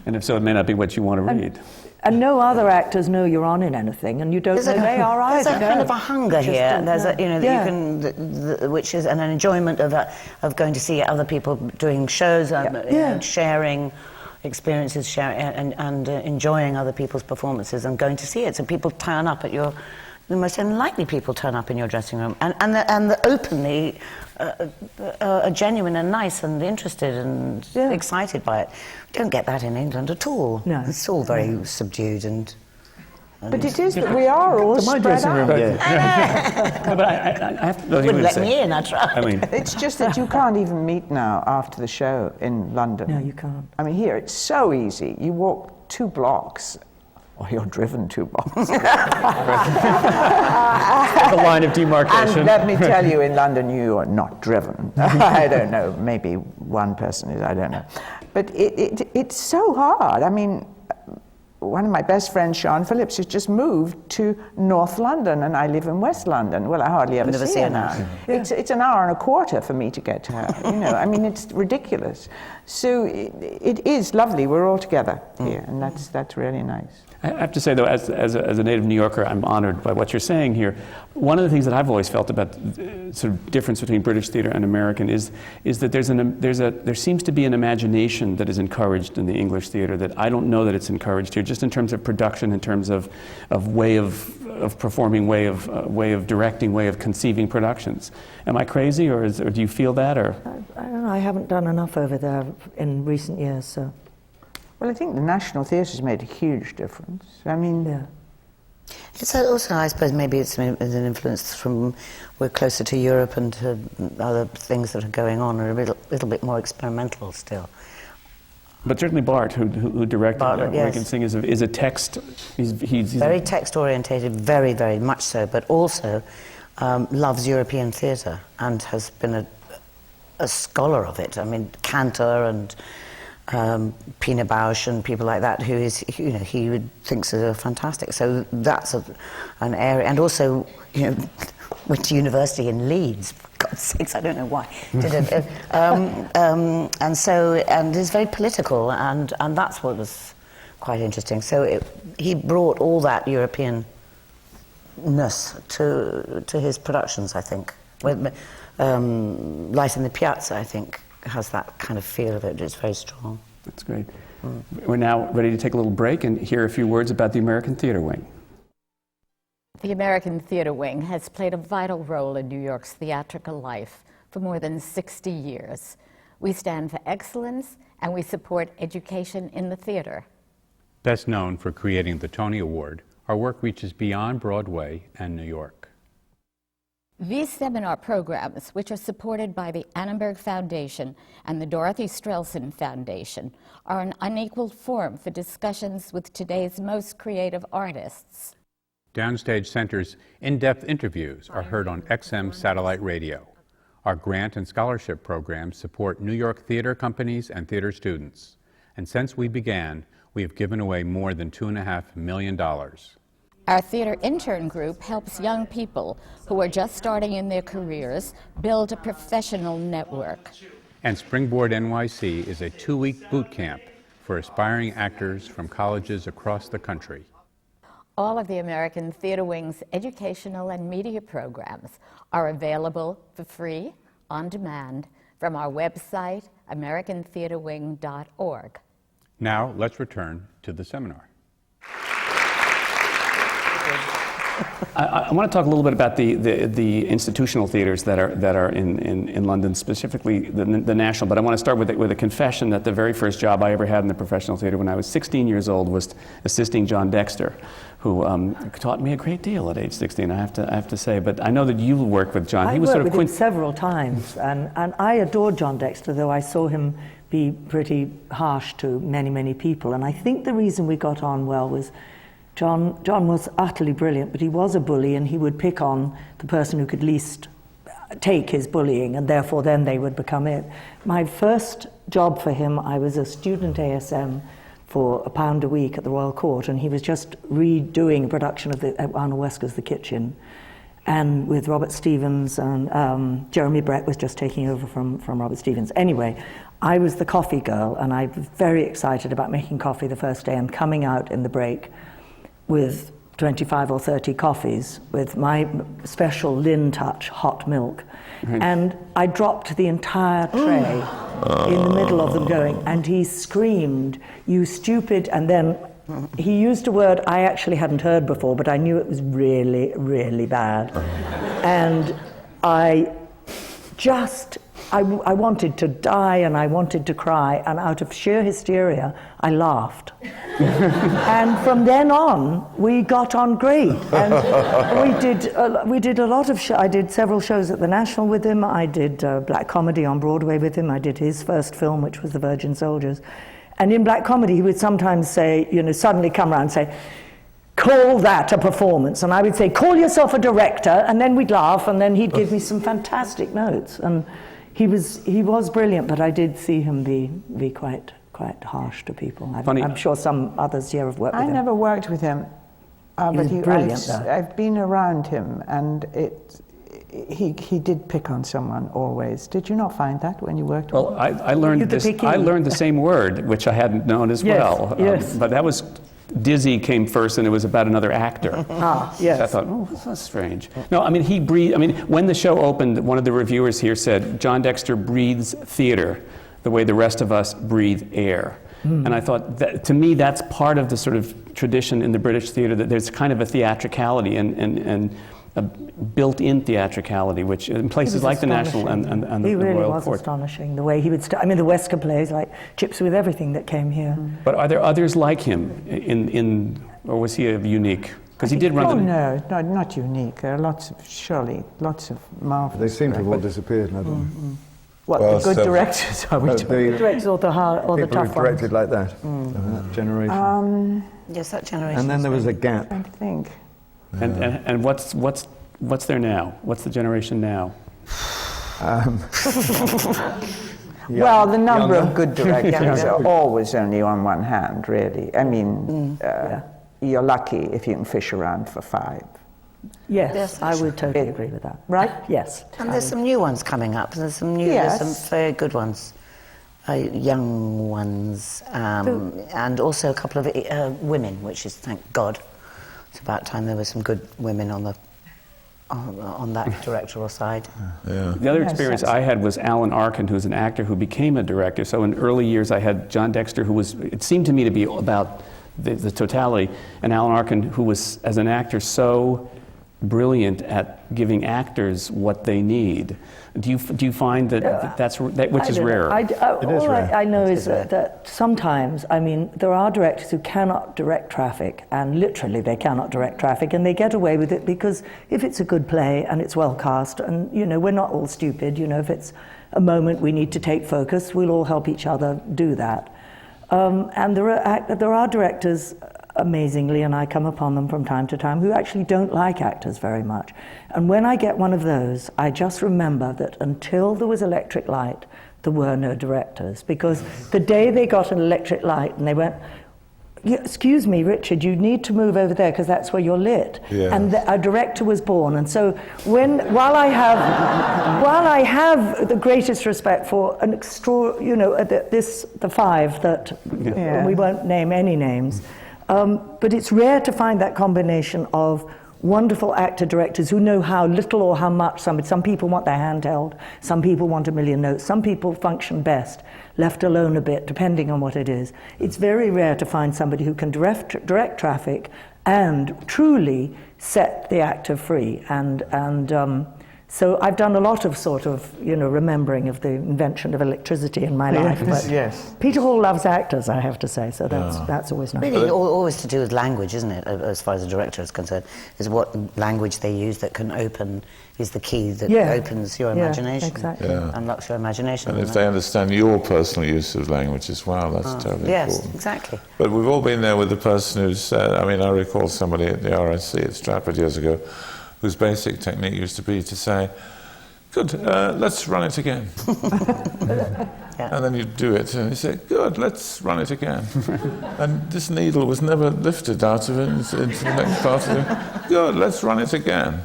And if so, it may not be what you want to read. And no other actors know you're on in anything, and you don't know they are either. There's a kind of a hunger here. There's that you can, which is an enjoyment of going to see other people doing shows, and sharing experiences, and enjoying other people's performances, and going to see it. So people turn up at your. The most unlikely people turn up in your dressing room, and the openly are genuine and nice and interested and excited by it. Don't get that in England at all. No. It's all very subdued and. But it is that we are all spread out. But I have to. Wouldn't let me in, I tried. I mean, it's just that you can't even meet now after the show in London. No, you can't. I mean, here it's so easy. You walk 2 blocks. Or you're driven 2 blocks. the line of demarcation. And let me tell you, in London, you are not driven. I don't know, maybe one person is, I don't know. But it's so hard. I mean, one of my best friends, Sean Phillips, has just moved to North London, and I live in West London. Well, I hardly ever see her now. It's an hour and a quarter for me to get to her. I mean, it's ridiculous. So it is lovely. We're all together here, and that's really nice. I have to say, though, as a native New Yorker, I'm honored by what you're saying here. One of the things that I've always felt about the sort of difference between British theatre and American is that there seems to be an imagination that is encouraged in the English theatre that I don't know that it's encouraged here, just in terms of production, in terms of way of performing, way of directing, way of conceiving productions. Am I crazy, or do you feel that, or? I don't know. I haven't done enough over there in recent years, so. Well, I think the National Theatre's made a huge difference. I mean, It's also, I suppose, maybe it's an influence from we're closer to Europe and to other things that are going on are a little bit more experimental still. But certainly Bart, who directed Waking Sing, is a text. He's very text orientated, very, very much so, but also loves European theatre and has been a scholar of it. I mean, Cantor and Pina Bausch and people like that, who is, he thinks are fantastic. So that's an area, and also, went to university in Leeds. For God's sakes, I don't know why. And is very political, and that's what was quite interesting. So he brought all that European-ness to his productions, I think. Light in the Piazza, I think, has that kind of feel of it. It's very strong. That's great. We're now ready to take a little break and hear a few words about the American Theatre Wing. The American Theatre Wing has played a vital role in New York's theatrical life for more than 60 years. We stand for excellence, and we support education in the theater. Best known for creating the Tony Award, our work reaches beyond Broadway and New York. These seminar programs, which are supported by the Annenberg Foundation and the Dorothy Strelson Foundation, are an unequaled forum for discussions with today's most creative artists. Downstage Center's in-depth interviews are heard on XM satellite radio. Our grant and scholarship programs support New York theater companies and theater students. And since we began, we have given away more than $2.5 million. Our theater intern group helps young people who are just starting in their careers build a professional network. And Springboard NYC is a 2-week boot camp for aspiring actors from colleges across the country. All of the American Theatre Wing's educational and media programs are available for free, on demand, from our website, americantheaterwing.org. Now, let's return to the seminar. I want to talk a little bit about the institutional theaters that are in London, specifically the National. But I want to start with a confession that the very first job I ever had in the professional theater when I was 16 years old was assisting John Dexter, who taught me a great deal at age 16. I have to say. But I know that you worked with John. I worked with him several times, and I adored John Dexter, though I saw him be pretty harsh to many people. And I think the reason we got on well was John was utterly brilliant, but he was a bully, and he would pick on the person who could least take his bullying, and therefore then they would become it. My first job for him, I was a student ASM for £1 a week at the Royal Court, and he was just redoing a production of Arnold Wesker's The Kitchen, and with Robert Stevens, and Jeremy Brett was just taking over from Robert Stevens. Anyway, I was the coffee girl, and I was very excited about making coffee the first day and coming out in the break with 25 or 30 coffees with my special Lynn Touch hot milk. Right. And I dropped the entire tray in the middle of them going, and he screamed, "You stupid," and then he used a word I actually hadn't heard before, but I knew it was really, really bad. And I wanted to die, and I wanted to cry, and out of sheer hysteria, I laughed. And from then on, we got on great. And we did a lot of I did several shows at the National with him. I did black comedy on Broadway with him. I did his first film, which was The Virgin Soldiers. And in black comedy, he would sometimes say, suddenly come around and say, "Call that a performance?" And I would say, "Call yourself a director," and then we'd laugh, and then he'd give me some fantastic notes. And he was brilliant, but I did see him be quite harsh to people. I'm sure some others here have worked with him. I never worked with him, but I've been around him, and he did pick on someone always. Did you not find that when you worked with him? Well, I learned the same word, which I hadn't known as well. Yes. But that was Dizzy came first, and it was about another actor. Yes. So I thought, that's strange. No, he breathed. When the show opened, one of the reviewers here said, "John Dexter breathes theater the way the rest of us breathe air." And I thought, to me, that's part of the sort of tradition in the British theater, that there's kind of a theatricality and a built-in theatricality, which in places like the National and the Royal Court. He really was astonishing, the way he would the Wesker plays, like Chips with Everything that came here. But are there others like him or was he unique? Because he did run No, not unique. There are lots of marvelous. They seem to have all disappeared now. What, the good directors are we talking? The directors or the tough ones? People who directed like that, that generation. Yes, that generation. And then there was a gap. I think. And what's there now? What's the generation now? Well, the number of good directors are always only on one hand, really. You're lucky if you can fish around for 5. Yes, I would totally agree with that. Right? Yes. And there's some new ones coming up. There's some very good ones. young ones, and also a couple of women, which is, thank God, it's about time there were some good women on that directorial side. Yeah. The other experience I had was Alan Arkin, who's an actor who became a director. So in early years I had John Dexter, who was, it seemed to me to be about the totality, and Alan Arkin, who was, as an actor, so brilliant at giving actors what they need. Do you find that which is rare? All I know is that sometimes, I mean, there are directors who cannot direct traffic, and literally they cannot direct traffic, and they get away with it because if it's a good play and it's well cast, and we're not all stupid, if it's a moment we need to take focus, we'll all help each other do that. And there are directors, amazingly, and I come upon them from time to time, who actually don't like actors very much. And when I get one of those, I just remember that until there was electric light, there were no directors. Because the day they got an electric light and they went, excuse me, Richard, you need to move over there because that's where you're lit. Yes. And a director was born. And so while I have the greatest respect for an the five that we won't name any names, but it's rare to find that combination of wonderful actor-directors who know how little or how much some people want their hand held, some people want a million notes, some people function best left alone a bit, depending on what it is. It's very rare to find somebody who can direct traffic and truly set the actor free. So I've done a lot of sort of, remembering of the invention of electricity in my life. But yes. Peter Hall loves actors, I have to say, so that's always nice. Really, always to do with language, isn't it, as far as the director is concerned, is what language they use that can is the key that opens your imagination. Exactly. Unlocks your imagination. And if they understand your personal use of language as well, that's terribly important. Yes, exactly. But we've all been there with the person who said, I recall somebody at the RSC at Stratford years ago, whose basic technique used to be to say, good, let's run it again. And then you'd do it, and he'd say, good, let's run it again. And this needle was never lifted out of it into the next part of it. Good, let's run it again.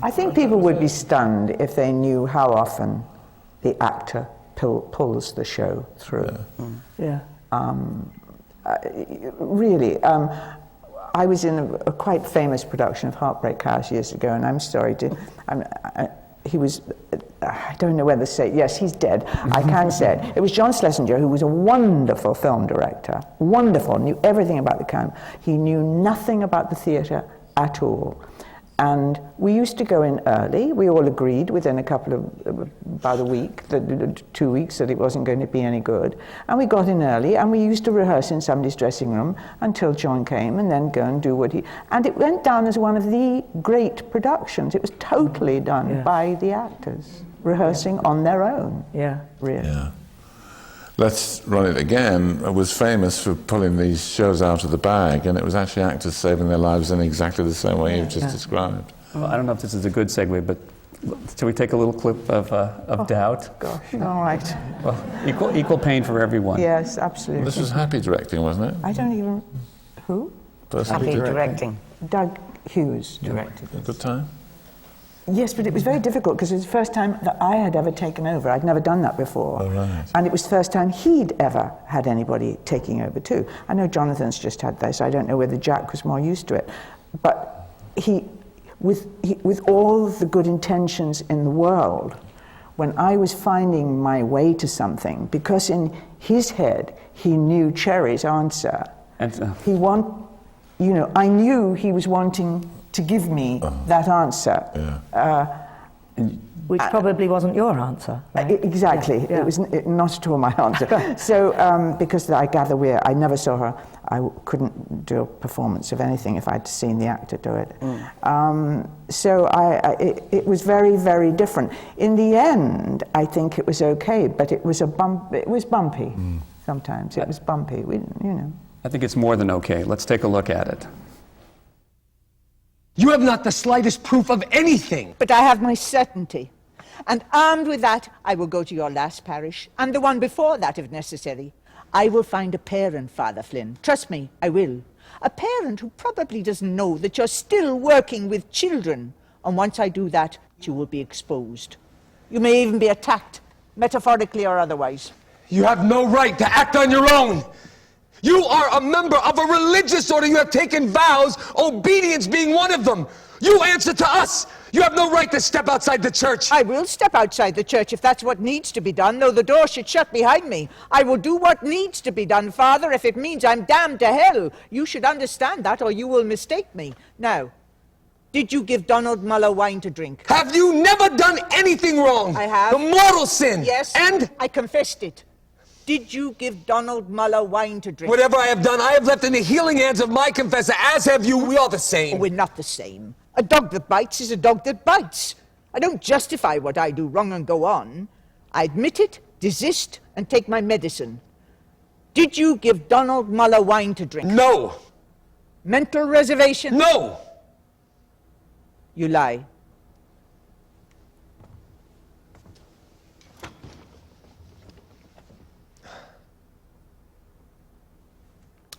I think people would be stunned if they knew how often the actor pulls the show through. Really. I was in a quite famous production of Heartbreak House years ago, and I'm sorry to... he was... I don't know whether to say... Yes, he's dead. I can say it. It was John Schlesinger, who was a wonderful film director. Wonderful. Knew everything about the camera. He knew nothing about the theatre at all. And we used to go in early. We all agreed within about a week, 2 weeks, that it wasn't going to be any good. And we got in early, and we used to rehearse in somebody's dressing room until John came, and then go and do what he... And it went down as one of the great productions. It was totally done by the actors, rehearsing on their own. Really. Yeah. Let's Run It Again was famous for pulling these shows out of the bag, and it was actually actors saving their lives in exactly the same way you've just described. Well, I don't know if this is a good segue, but shall we take a little clip of Doubt? Gosh, all right. Well, equal pain for everyone. Yes, absolutely. This was happy directing, wasn't it? I don't even... Who? Happy directing. Doug Hughes directed. A good time? Yes, but it was very difficult because it was the first time that I had ever taken over. I'd never done that before. Oh, right. And it was the first time he'd ever had anybody taking over too. I know Jonathan's just had this. I don't know whether Jack was more used to it. But with all the good intentions in the world, when I was finding my way to something, because in his head he knew Cherry's answer, I knew he was wanting to give me that answer. Which probably wasn't your answer. Right? Exactly. It was not at all my answer. So, because I gather I never saw her, I couldn't do a performance of anything if I'd seen the actor do it. So it was very, very different. In the end, I think it was okay, but it was bumpy sometimes. It was bumpy, I think it's more than okay. Let's take a look at it. You have not the slightest proof of anything. But I have my certainty. And armed with that, I will go to your last parish, and the one before that if necessary. I will find a parent, Father Flynn. Trust me, I will. A parent who probably doesn't know that you're still working with children. And once I do that, you will be exposed. You may even be attacked, metaphorically or otherwise. You have no right to act on your own. You are a member of a religious order. You have taken vows, obedience being one of them. You answer to us. You have no right to step outside the church. I will step outside the church if that's what needs to be done, though the door should shut behind me. I will do what needs to be done, Father, if it means I'm damned to hell. You should understand that, or you will mistake me. Now, did you give Donald Muller wine to drink? Have you never done anything wrong? I have. The mortal sin. Yes, and I confessed it. Did you give Donald Muller wine to drink? Whatever I have done, I have left in the healing hands of my confessor, as have you. We are the same. Oh, we're not the same. A dog that bites is a dog that bites. I don't justify what I do wrong and go on. I admit it, desist, and take my medicine. Did you give Donald Muller wine to drink? No. Mental reservation? No. You lie.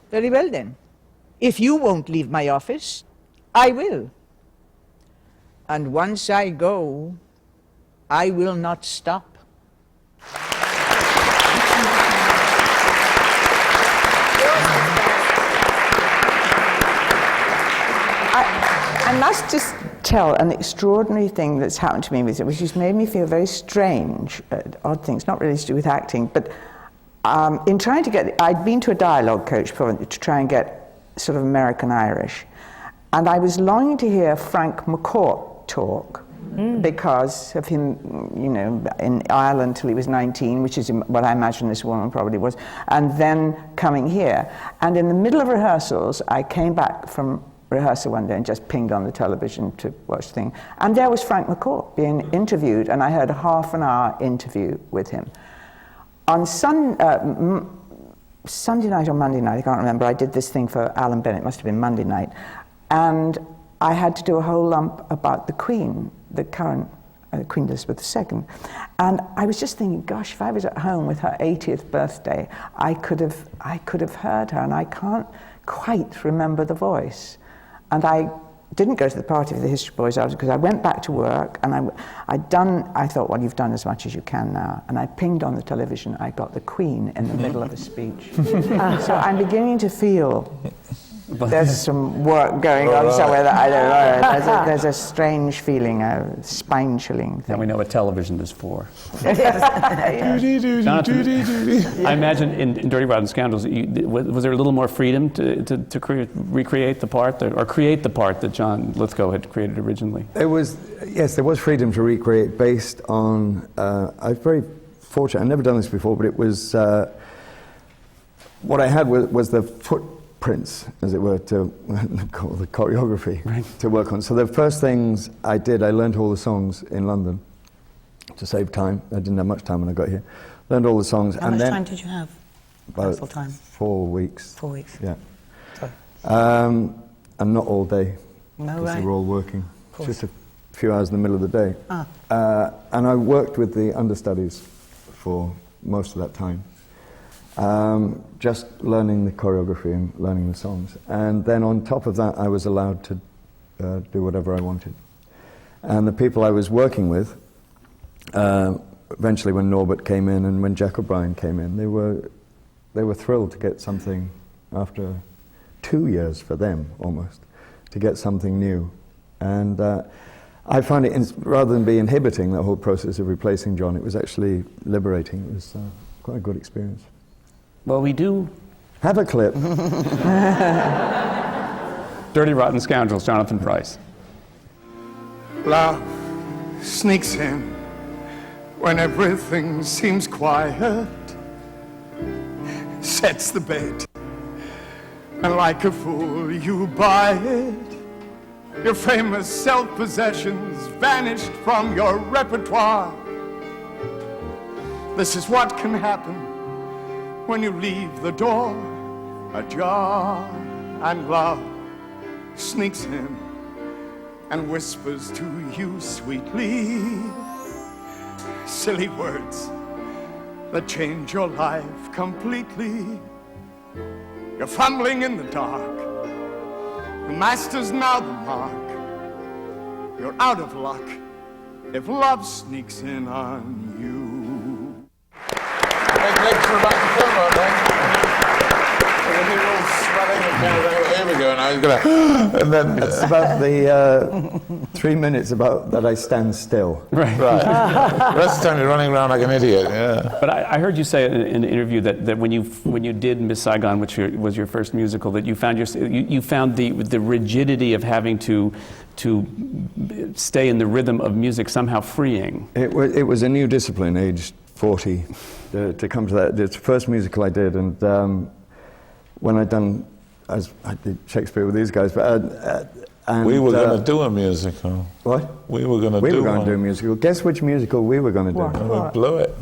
Very well then. If you won't leave my office, I will. And once I go, I will not stop. I must just tell an extraordinary thing that's happened to me with it, which has made me feel very strange, odd things, not really to do with acting, but in trying to get, I'd been to a dialogue coach to try and get sort of American Irish, and I was longing to hear Frank McCourt talk because of him, you know, in Ireland till he was 19, which is what I imagine this woman probably was, and then coming here. And in the middle of rehearsals, I came back from rehearsal one day and just pinged on the television to watch the thing, and there was Frank McCourt being interviewed, and I heard a half-an-hour interview with him. On Sunday night or Monday night, I can't remember, I did this thing for Alan Bennett, it must have been Monday night, and I had to do a whole lump about the Queen, the current Queen Elizabeth II. And I was just thinking, gosh, if I was at home with her 80th birthday, I could have heard her, and I can't quite remember the voice. And I didn't go to the party for the History Boys after, because I went back to work, and I thought, well, you've done as much as you can now. And I pinged on the television, I got the Queen in the middle of a speech. So I'm beginning to feel there's some work going on somewhere that I don't know. There's a strange feeling, a spine-chilling thing. Now we know what television is for. Jonathan, I imagine in Dirty Rotten Scoundrels, was there a little more freedom to recreate the part, or create the part that John Lithgow had created originally? Yes, there was freedom to recreate based on, I was very fortunate, I've never done this before, but it was, what I had was the footprints, as it were, to call the choreography, right, to work on. So the first things I did, I learned all the songs in London to save time. I didn't have much time when I got here. Learned all the songs. How much time did you have? About time? 4 weeks. 4 weeks. Yeah. Sorry. And not all day, No, because right. they were all working. Of course. Just a few hours in the middle of the day. And I worked with the understudies for most of that time. Just learning the choreography and learning the songs. And then on top of that, I was allowed to do whatever I wanted. And the people I was working with, eventually when Norbert came in and when Jack O'Brien came in, they were thrilled to get something, after 2 years for them almost, to get something new. And I found it, rather than be inhibiting, the whole process of replacing John, it was actually liberating. It was quite a good experience. Well, we do have a clip. Dirty Rotten Scoundrels, Jonathan Pryce. Love sneaks in when everything seems quiet, sets the bait, and like a fool you buy it. Your famous self-possessions vanished from your repertoire. This is what can happen when you leave the door ajar, and love sneaks in and whispers to you sweetly silly words that change your life completely. You're fumbling in the dark, the master's now the mark. You're out of luck if love sneaks in on you. come on, then. And you're all smelling the camera. Here we go. And I was gonna, and then it's about the 3 minutes about that I stand still. Right. Right. The rest of the time you're running around like an idiot. Yeah. But I heard you say in an interview that when you did Miss Saigon, which was your first musical, that you found the rigidity of having to stay in the rhythm of music somehow freeing. It was a new discipline, aged 40, to come to that. It's the first musical I did, and when I did Shakespeare with these guys, but and, we were going to do a musical. What? We were going to do a musical. Guess which musical we were going to do? We blew it.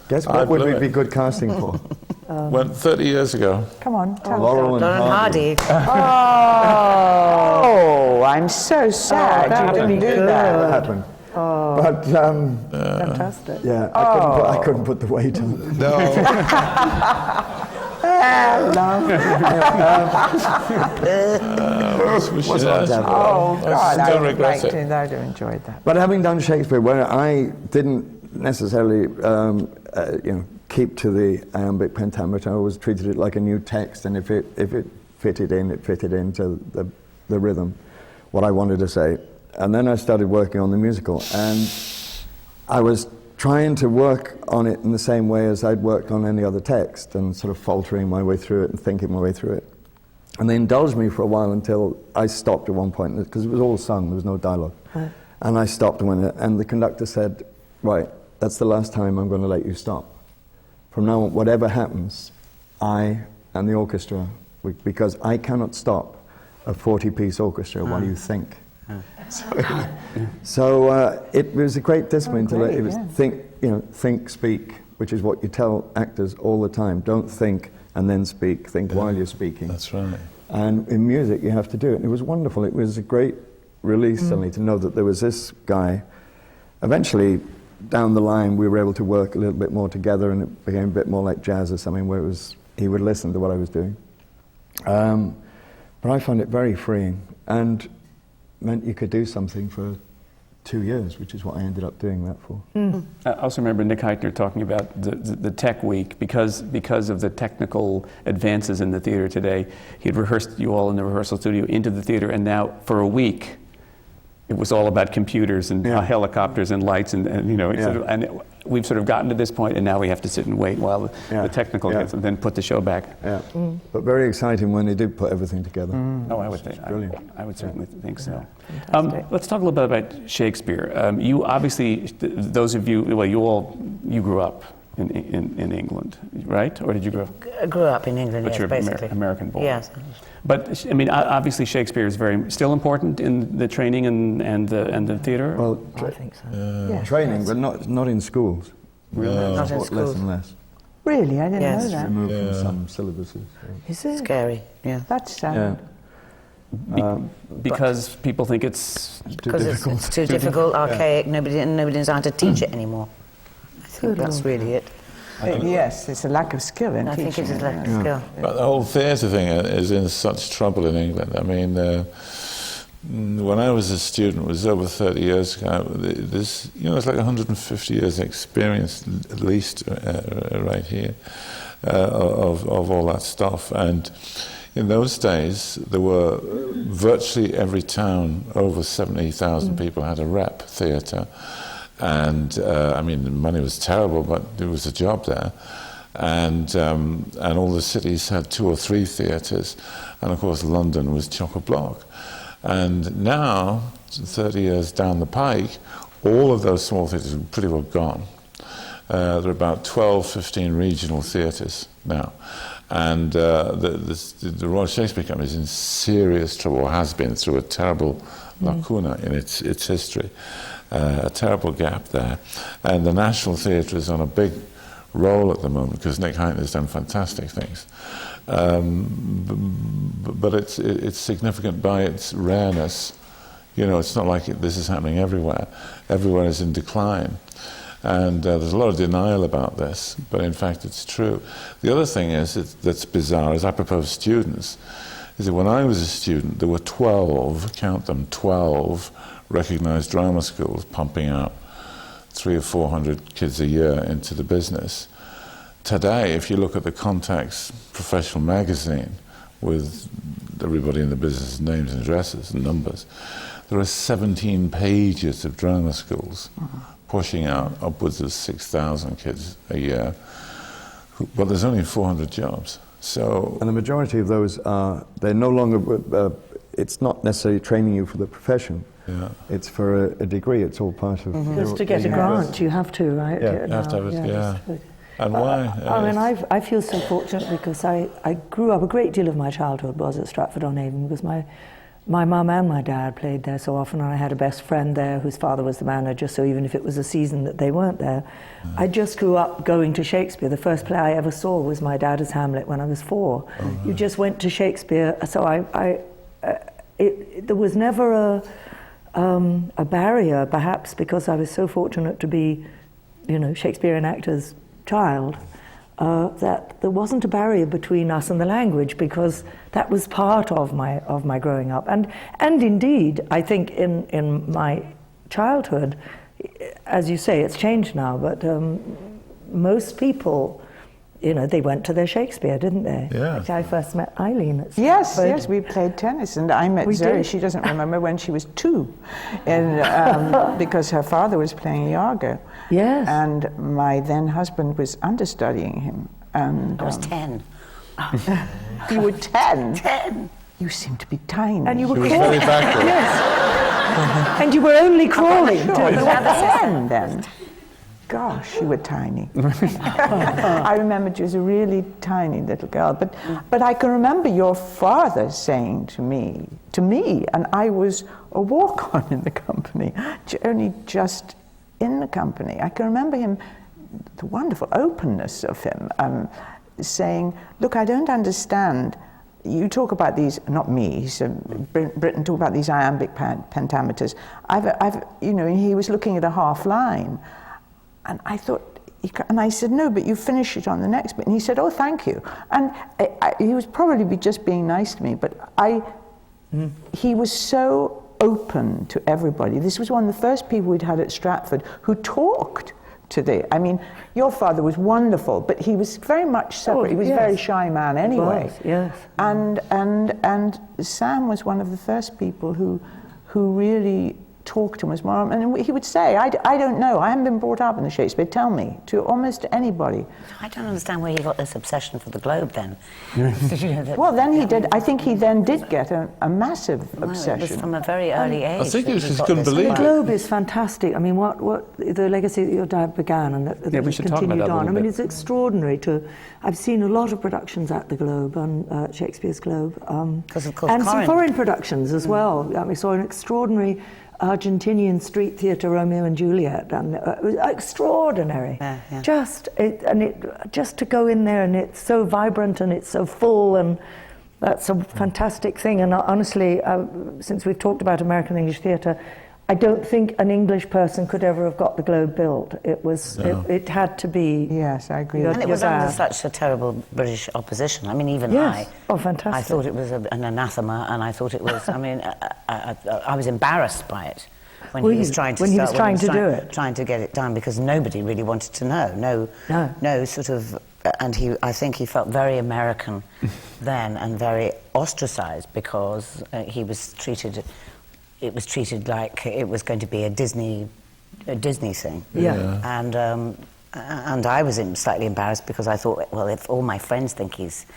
Guess what would we be good casting for? Went 30 years ago. Come on, tell Laurel and Hardy. Oh, I'm so sad you didn't do that. That happened. Oh. But fantastic. Yeah, I couldn't put the weight on. No. God, I would like to. I'd have enjoyed that. But having done Shakespeare, where I didn't necessarily, keep to the iambic pentameter, I always treated it like a new text, and if it fitted in, it fitted into the rhythm, what I wanted to say. And then I started working on the musical, and I was trying to work on it in the same way as I'd worked on any other text, and sort of faltering my way through it and thinking my way through it. And they indulged me for a while until I stopped at one point, because it was all sung, there was no dialogue. Right. And I stopped and the conductor said, right, that's the last time I'm going to let you stop. From now on, whatever happens, I and the orchestra, because I cannot stop a 40-piece orchestra while you think. So it was a great discipline to let it was think, speak, which is what you tell actors all the time. Don't think and then speak. Think while you're speaking. That's right. And in music, you have to do it. And it was wonderful. It was a great release suddenly to know that there was this guy. Eventually, down the line, we were able to work a little bit more together, and it became a bit more like jazz or something, where he would listen to what I was doing. But I found it very freeing, and meant you could do something for 2 years, which is what I ended up doing that for. I also remember Nick Heitner talking about the tech week, because of the technical advances in the theater today. He had rehearsed you all in the rehearsal studio into the theater, and now for a week it was all about computers and helicopters and lights and we've sort of gotten to this point, and now we have to sit and wait while the technical gets, and then put the show back. But very exciting when they did put everything together. Oh, I would think. I would certainly think so. Let's talk a little bit about Shakespeare. You obviously, those of you, well, you grew up in England, right? Or did you grow up? I grew up in England, but you're basically. American born. Yes. But I mean, obviously, Shakespeare is still important in the training and the theater. Well, I think so. Training, but not in schools. Really? Not in schools. Less and less. Really, I didn't know that. Removed from some syllabuses. Is it scary? Yeah. That's sad. Because people think it's too difficult. It's too difficult, archaic. Nobody knows how to teach it anymore. I think that's really it. Yes, it's a lack of skill in teaching. I think it is a lack of skill. But the whole theatre thing is in such trouble in England. I mean, when I was a student, it was over 30 years ago, it's like 150 years experience at least right here of all that stuff. And in those days, there were virtually every town, over 70,000 people had a rep theatre. And I mean, the money was terrible, but there was a job there. And all the cities had 2 or 3 theatres. And of course, London was chock-a-block. And now, 30 years down the pike, all of those small theatres are pretty well gone. There are about 12, 15 regional theatres now. And the Royal Shakespeare Company is in serious trouble, or has been, through a terrible lacuna in its history. A terrible gap there. And the National Theatre is on a big roll at the moment, because Nick Heitner has done fantastic things. But it's significant by its rareness. It's not like this is happening everywhere. Everywhere is in decline. And there's a lot of denial about this, but in fact it's true. The other thing that's bizarre is, apropos of students, is that when I was a student, there were 12, count them, 12 recognized drama schools pumping out 300 or 400 kids a year into the business. today, if you look at the Contact's professional magazine with everybody in the business names and addresses and numbers, there are 17 pages of drama schools pushing out upwards of 6,000 kids a year. But there's only 400 jobs. So, and the majority of those are, they're no longer, it's not necessarily training you for the profession. Yeah. It's for a degree, it's all part of... Just to get a grant, you have to, right? Yeah, you have to have it, yeah. And why? I mean, I feel so fortunate because I grew up, a great deal of my childhood was at Stratford-on-Avon because my mum and my dad played there so often, and I had a best friend there whose father was the manager, so even if it was a season that they weren't there, I just grew up going to Shakespeare. The first play I ever saw was my dad as Hamlet when I was 4. You just went to Shakespeare, so there was never a barrier, perhaps because I was so fortunate to be, Shakespearean actor's child, that there wasn't a barrier between us and the language, because that was part of my growing up. And indeed, I think in my childhood, as you say, it's changed now, but most people, they went to their Shakespeare, didn't they? Yeah. I first met Eileen at Yes, we played tennis, and I met Zoe. She doesn't remember when she was 2, and because her father was playing Iago. Yes. And my then husband was understudying him. And I was 10. You were 10? 10. You seem to be tiny. And you were She was crawling. very backward. Yes. And you were only crawling. Sure, you were 10 then. Gosh, you were tiny. I remembered you as a really tiny little girl. But I can remember your father saying to me, and I was a walk-on in the company, only just in the company. I can remember him, the wonderful openness of him, saying, look, I don't understand. You talk about these, not me, he said, Britain talk about these iambic pentameters. He was looking at a half line. And I thought, and I said, no, but you finish it on the next bit. And he said, oh, thank you. And he was probably just being nice to me, but he was so open to everybody. This was one of the first people we'd had at Stratford who talked to your father was wonderful, but he was very much separate. He was a very shy man anyway. Yes. And Sam was one of the first people who really talked to him as well, and he would say, I don't know, I haven't been brought up in the Shakespeare, tell me, to almost anybody. I don't understand where he got this obsession for the Globe then. Well, then he did, I think he then did get a massive obsession. It was from a very early age. I think he just couldn't believe The it. Globe is fantastic. I mean, what the legacy that your dad began and that we should talk about continued that a on. little I mean, bit. it's extraordinary I've seen a lot of productions at the Globe, on Shakespeare's Globe. Because of course, and some foreign productions as well. We saw an extraordinary Argentinian street theatre, Romeo and Juliet, and it was extraordinary. Yeah. Just to go in there, and it's so vibrant and it's so full, and that's a fantastic thing. And honestly, since we've talked about American English theatre, I don't think an English person could ever have got the Globe built. It was it had to be. Yes, I agree. And it was under such a terrible British opposition. I mean, even fantastic. I thought it was an anathema, and I thought it was. I mean, I was embarrassed by it when he was trying to trying to get it done, because nobody really wanted to know. No sort of. And I think he felt very American then, and very ostracized, because he was treated. It was treated like it was going to be a Disney thing. Yeah. And I was slightly embarrassed, because I thought, well, if all my friends think he's,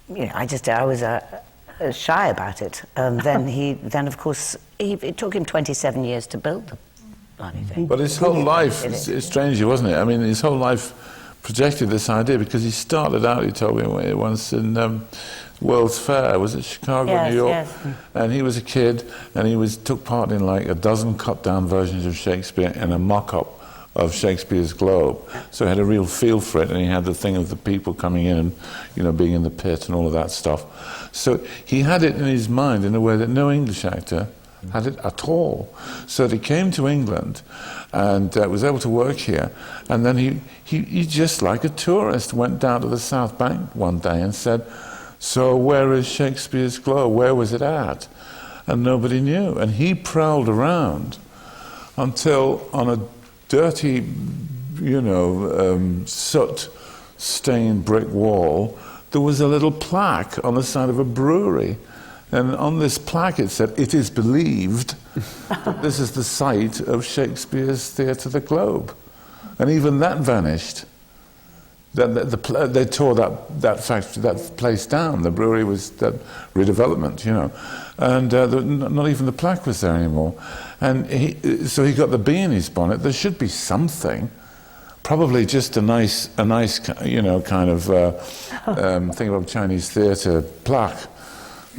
I was shy about it. Then of course, it took him 27 years to build the bloody thing. But his whole life, it's strange, wasn't it? I mean, his whole life projected this idea, because he started out, he told me once, in World's Fair, was it Chicago, New York? Yes. And he was a kid, and he took part in like a dozen cut-down versions of Shakespeare and a mock-up of Shakespeare's Globe. So he had a real feel for it, and he had the thing of the people coming in and, being in the pit and all of that stuff. So he had it in his mind in a way that no English actor had it at all. So he came to England and was able to work here, and then he just like a tourist went down to the South Bank one day and said, so where is Shakespeare's Globe? Where was it at? And nobody knew. And he prowled around until on a dirty, soot stained brick wall, there was a little plaque on the side of a brewery. And on this plaque it said, "It is believed that this is the site of Shakespeare's Theatre the Globe." And even that vanished. They tore that factory, that place down. The brewery was that redevelopment, you know. And not even the plaque was there anymore. And so he got the bee in his bonnet. There should be something. Probably just a nice, you know, kind of thing about Chinese theatre plaque,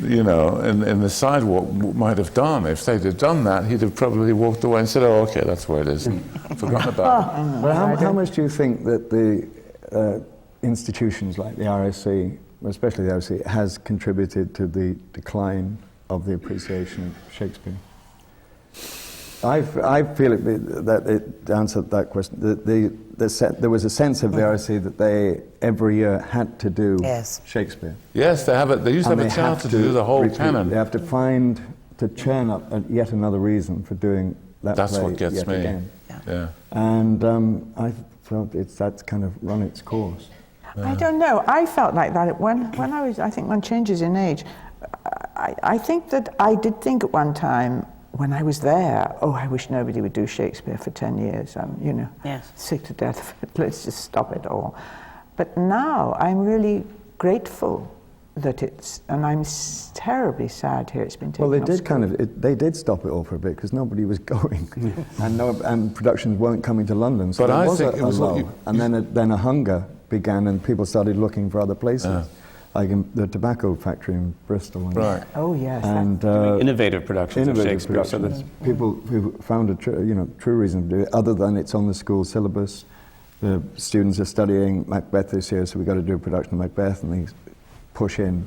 you know, in the sidewalk might have done. If they'd have done that, he'd have probably walked away and said, "Oh, okay, that's where it is," and forgotten about it. Well, how much do you think that the institutions like the RSC, especially the RSC, has contributed to the decline of the appreciation of Shakespeare? I feel that it answered that question. There was a sense of the RSC that they every year had to do Shakespeare. Yes, they have it. They used to have a charter to do the whole canon. They have to churn up yet another reason for doing that. That's play what gets yet me. Again. Yeah. And I felt that's kind of run its course. I don't know. I felt like that when I think one changes in age. I think that I did think at one time when I was there, oh, I wish nobody would do Shakespeare for 10 years. I'm, you know, sick to death of it. Let's just stop it all. But now I'm really grateful that and I'm terribly sad here it's been taken Well, off they did stop it all for a bit because nobody was going, and productions weren't coming to London. So but there I was think a it was lull, and then a hunger began, and people started looking for other places. Like in the tobacco factory in Bristol. Right. Oh yes. And innovative productions of Shakespeare. So people who found a true reason to do it, other than it's on the school syllabus. The students are studying Macbeth this year, so we've got to do a production of Macbeth, and they push in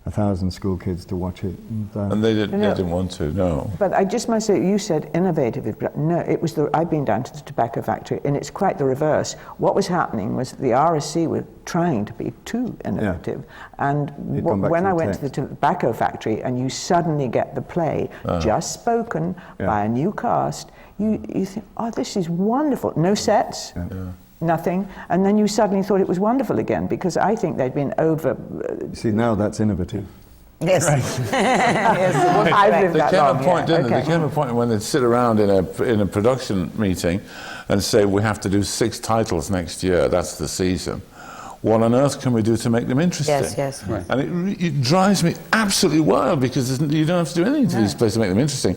1,000 school kids to watch it. And they didn't want to, no. But I just must say, you said innovative. No, it was I've been down to the tobacco factory, and it's quite the reverse. What was happening was the RSC were trying to be too innovative. And when I went to the tobacco factory, and you suddenly get the play just spoken by a new cast, you think, oh, this is wonderful. No sets. Nothing, and then you suddenly thought it was wonderful again, because I think they'd been over. See, now that's innovative. Yes. Right. Yes. I've lived that long. There came a point when they'd sit around in a production meeting and say, "We have to do 6 titles next year. That's the season. What on earth can we do to make them interesting?" Yes. Right. And it drives me absolutely wild, because you don't have to do anything to these plays to make them interesting.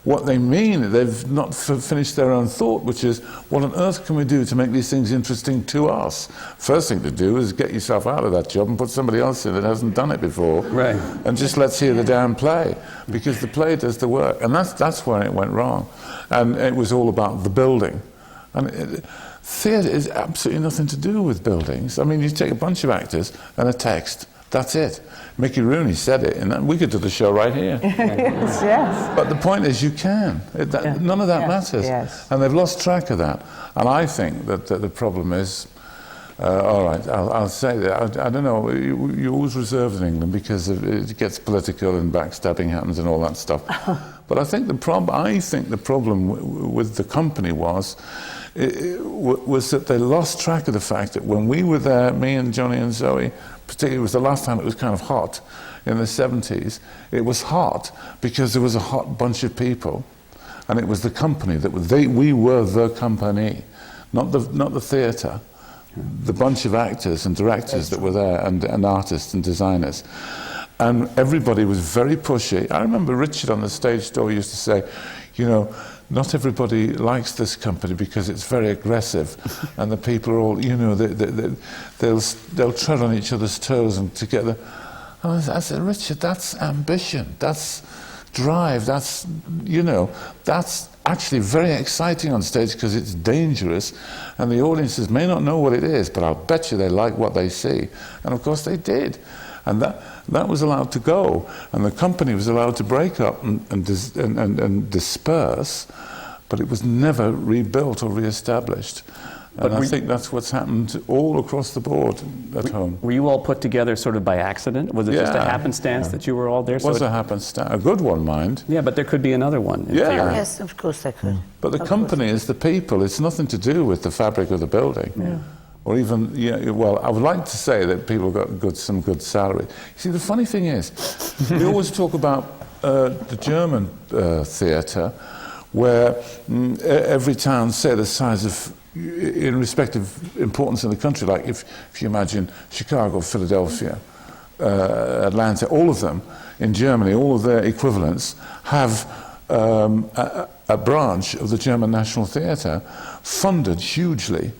What they mean, they've not finished their own thought, which is, what on earth can we do to make these things interesting to us? First thing to do is get yourself out of that job and put somebody else in that hasn't done it before. Right. And just let's hear the damn play, because the play does the work. And that's where it went wrong. And it was all about the building. And theatre is absolutely nothing to do with buildings. I mean, you take a bunch of actors and a text. That's it. Mickey Rooney said it, and we could do the show right here. yes. But the point is, you can. None of that matters. Yes. And they've lost track of that. And I think that the problem is, all right, I'll say that. I don't know, you're always reserved in England because it gets political and backstabbing happens and all that stuff. But I think the problem with the company was that they lost track of the fact that when we were there, me and Johnny and Zoe, particularly, it was the last time it was kind of hot in the 70s. It was hot because there was a hot bunch of people, and it was the company we were the company, not the theatre. The bunch of actors and directors that were there, and artists and designers. And everybody was very pushy. I remember Richard on the stage door used to say, you know, not everybody likes this company because it's very aggressive, and the people are all, you know, they'll tread on each other's toes and together. And I said, Richard, that's ambition, that's drive, that's actually very exciting on stage because it's dangerous, and the audiences may not know what it is, but I'll bet you they like what they see. And of course they did. And that was allowed to go, and the company was allowed to break up and disperse, but it was never rebuilt or re-established. And I think that's what's happened all across the board at home. Were you all put together sort of by accident? Was it just a happenstance that you were all there? It was a happenstance, a good one, mind. Yeah, but there could be another one in theory. Yes, of course there could. But the company is the people. It's nothing to do with the fabric of the building. Yeah. or even, well, I would like to say that people got some good salary. See, the funny thing is, we always talk about the German theatre, where every town, say the size of, in respect of importance in the country, like if you imagine Chicago, Philadelphia, Atlanta, all of them in Germany, all of their equivalents have a branch of the German National Theatre funded hugely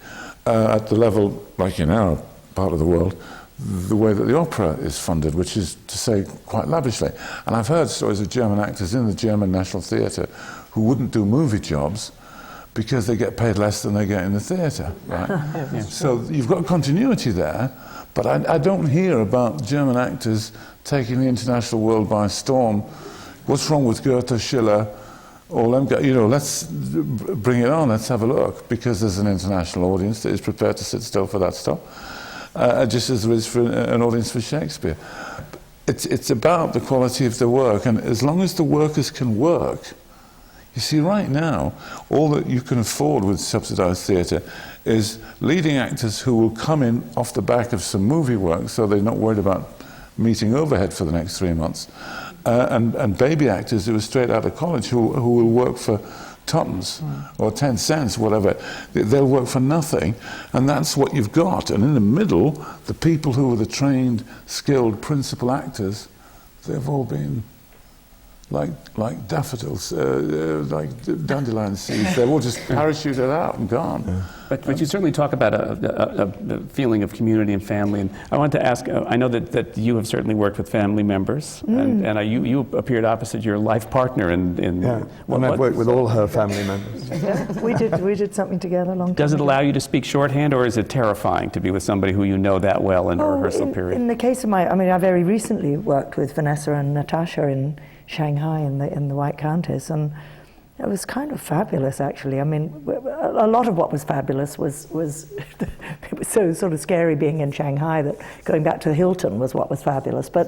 at the level, like in our part of the world, the way that the opera is funded, which is to say quite lavishly. And I've heard stories of German actors in the German National Theatre who wouldn't do movie jobs because they get paid less than they get in the theatre, right? So you've got continuity there, but I don't hear about German actors taking the international world by storm. What's wrong with Goethe, Schiller, or let's bring it on, let's have a look, because there's an international audience that is prepared to sit still for that stuff, just as there is for an audience for Shakespeare. It's about the quality of the work, and as long as the workers can work. You see, right now, all that you can afford with subsidised theatre is leading actors who will come in off the back of some movie work, so they're not worried about meeting overhead for the next 3 months, and baby actors who are straight out of college who will work for tuppence or 10 cents, whatever. They'll work for nothing, and that's what you've got. And in the middle, the people who are the trained, skilled principal actors, they've all been like daffodils, like dandelion seeds. They're all just parachuted out and gone. But you certainly talk about a feeling of community and family. And I want to ask, I know that you have certainly worked with family members, and you appeared opposite your life partner in I've worked with all her family members. Yeah, we did something together a long time Does it ago. allow you to speak shorthand, or is it terrifying to be with somebody who you know that well in a rehearsal period? In the case of I very recently worked with Vanessa and Natasha in Shanghai in the White Countess, and it was kind of fabulous, actually. I mean, a lot of what was fabulous was it was so sort of scary being in Shanghai that going back to Hilton was what was fabulous. But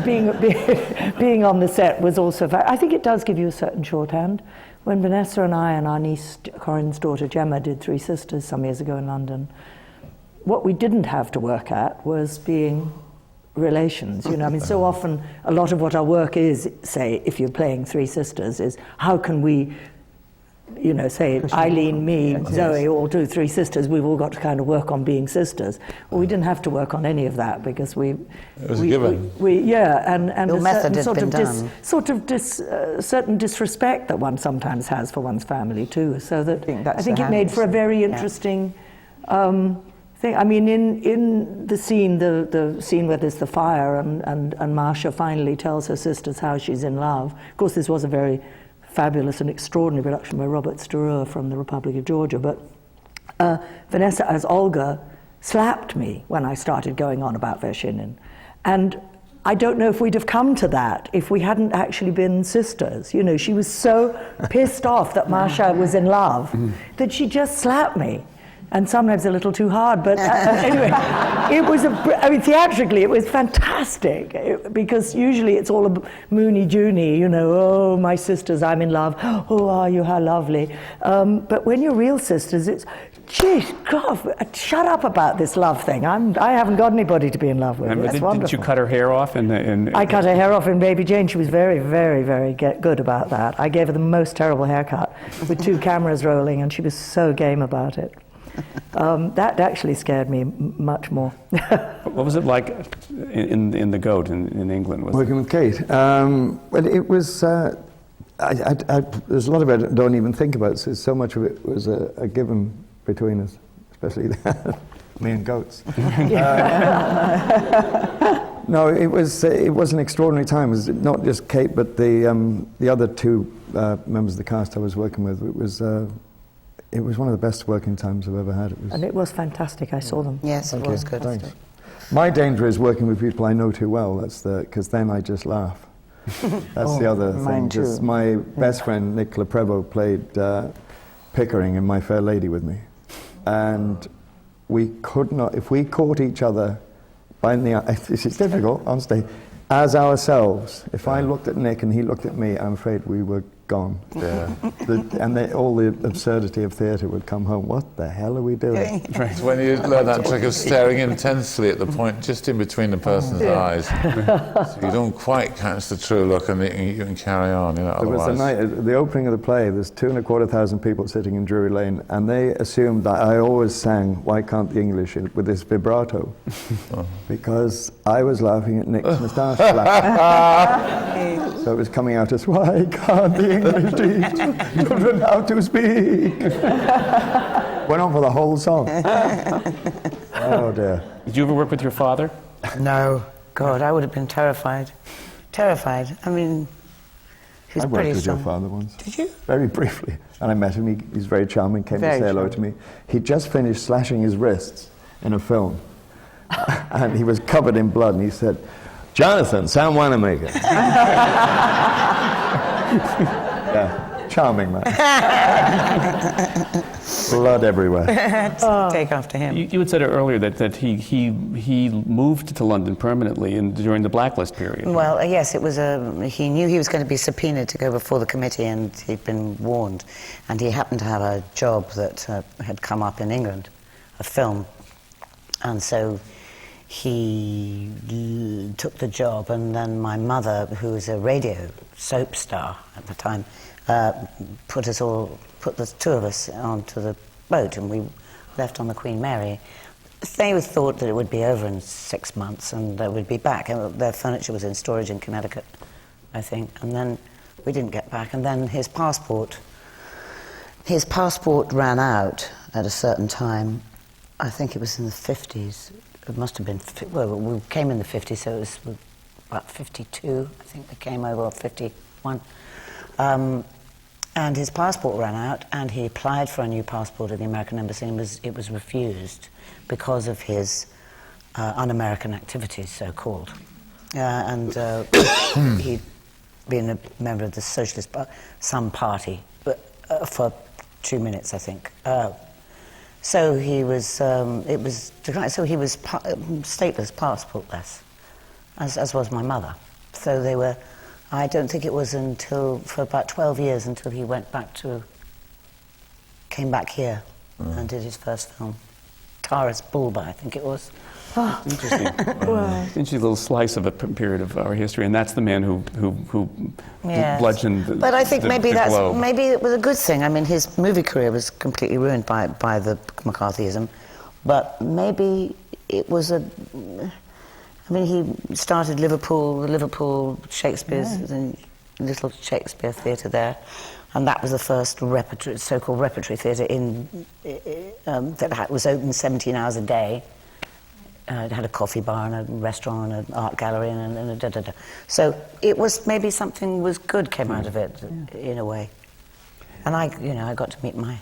being on the set was also I think it does give you a certain shorthand. When Vanessa and I and our niece Corinne's daughter Gemma did Three Sisters some years ago in London, what we didn't have to work at was being relations, so often a lot of what our work is, say, if you're playing Three Sisters, is how can we, say Eileen, me, Zoe all do Three Sisters, we've all got to kind of work on being sisters. Well, we didn't have to work on any of that because it was a given. And Your a method certain has been certain disrespect that one sometimes has for one's family too, so that I think the it made for a very Yeah. interesting thing. I mean, in the scene, the scene where there's the fire and Marcia finally tells her sisters how she's in love. Of course, this was a very fabulous and extraordinary production by Robert Sturur from the Republic of Georgia, but Vanessa as Olga slapped me when I started going on about Vershinin. And I don't know if we'd have come to that if we hadn't actually been sisters. She was so pissed off that Marcia was in love that she just slapped me. And sometimes a little too hard, but anyway, it was theatrically, it was fantastic, because usually it's all a moony-joony, oh, my sisters, I'm in love, oh, are you, how lovely. But when you're real sisters, it's, geez, God, shut up about this love thing. I haven't got anybody to be in love with. That's wonderful. Didn't you cut her hair off? I cut her hair off in Baby Jane. She was very, very, very good about that. I gave her the most terrible haircut with 2 cameras rolling, and she was so game about it. That actually scared me much more. What was it like in The Goat in England? Working with Kate? Well, it was, there's a lot of it I don't even think about, so much of it was a given between us, especially me and goats. No, it was an extraordinary time. It was not just Kate, but the other 2 members of the cast I was working with. It was one of the best working times I've ever had. And it was fantastic. I saw them. Yes, it was good. Thanks. My danger is working with people I know too well. Because then I just laugh. That's the other thing. Just my best friend Nicola Prevost played Pickering in My Fair Lady with me, and we could not. If we caught each other by the eye, this is difficult on stage. as ourselves. If I looked at Nick and he looked at me, I'm afraid we were gone. Yeah. All the absurdity of theatre would come home. What the hell are we doing? It's when you learn that trick of staring intensely at the point just in between the person's eyes, so you don't quite catch the true look, and you can carry on. You know, There was the opening of the play. There's 2,250 people sitting in Drury Lane, and they assumed that I always sang "Why Can't the English" with this vibrato, because I was laughing at Nick's moustache flap. So it was coming out as "Why can't the English teach children how to speak?" Went on for the whole song. Oh dear. Did you ever work with your father? No. God, I would have been terrified. Terrified. I mean, he's I worked pretty with strong. your father once. Did you? Very briefly. And I met him. He's very charming, came Very to say hello charming. to me. He'd just finished slashing his wrists in a film. And he was covered in blood, and he said, "Jonathan, Zoe Wanamaker." Yeah, charming man. Blood everywhere. Take after him. You had said earlier that he moved to London permanently during the blacklist period. Well, yes, it was he knew he was going to be subpoenaed to go before the committee, and he'd been warned. And he happened to have a job that had come up in England, a film. And so he took the job, and then my mother, who was a radio soap star at the time, put the two of us onto the boat, and we left on the Queen Mary. They thought that it would be over in 6 months and they would be back. And their furniture was in storage in Connecticut, I think. And then we didn't get back. And then his passport ran out at a certain time. I think it was in the 50s. It must have been, well, we came in the 50s, so it was about 52, I think they came over, or 51. And his passport ran out, and he applied for a new passport at the American Embassy, and it was refused because of his un-American activities, so-called. He'd been a member of the Socialist some party, but for 2 minutes, I think. So he was, it was declined. So he was stateless, passportless, as was my mother. So they were. I don't think it was for about 12 years until he came back here and did his first film, Tara's Bulba, I think it was. Oh. Interesting. Interesting little slice of a period of our history, and that's the man who Yes. bludgeoned the But I think maybe globe. maybe it was a good thing. I mean, his movie career was completely ruined by the McCarthyism, but maybe it was I mean, he started the Liverpool Shakespeare's little Shakespeare theatre there, and that was the first so-called repertory theatre that was open 17 hours a day. It had a coffee bar and a restaurant and an art gallery and a da-da-da. So it was maybe something was good came out of it in a way. And I got to meet my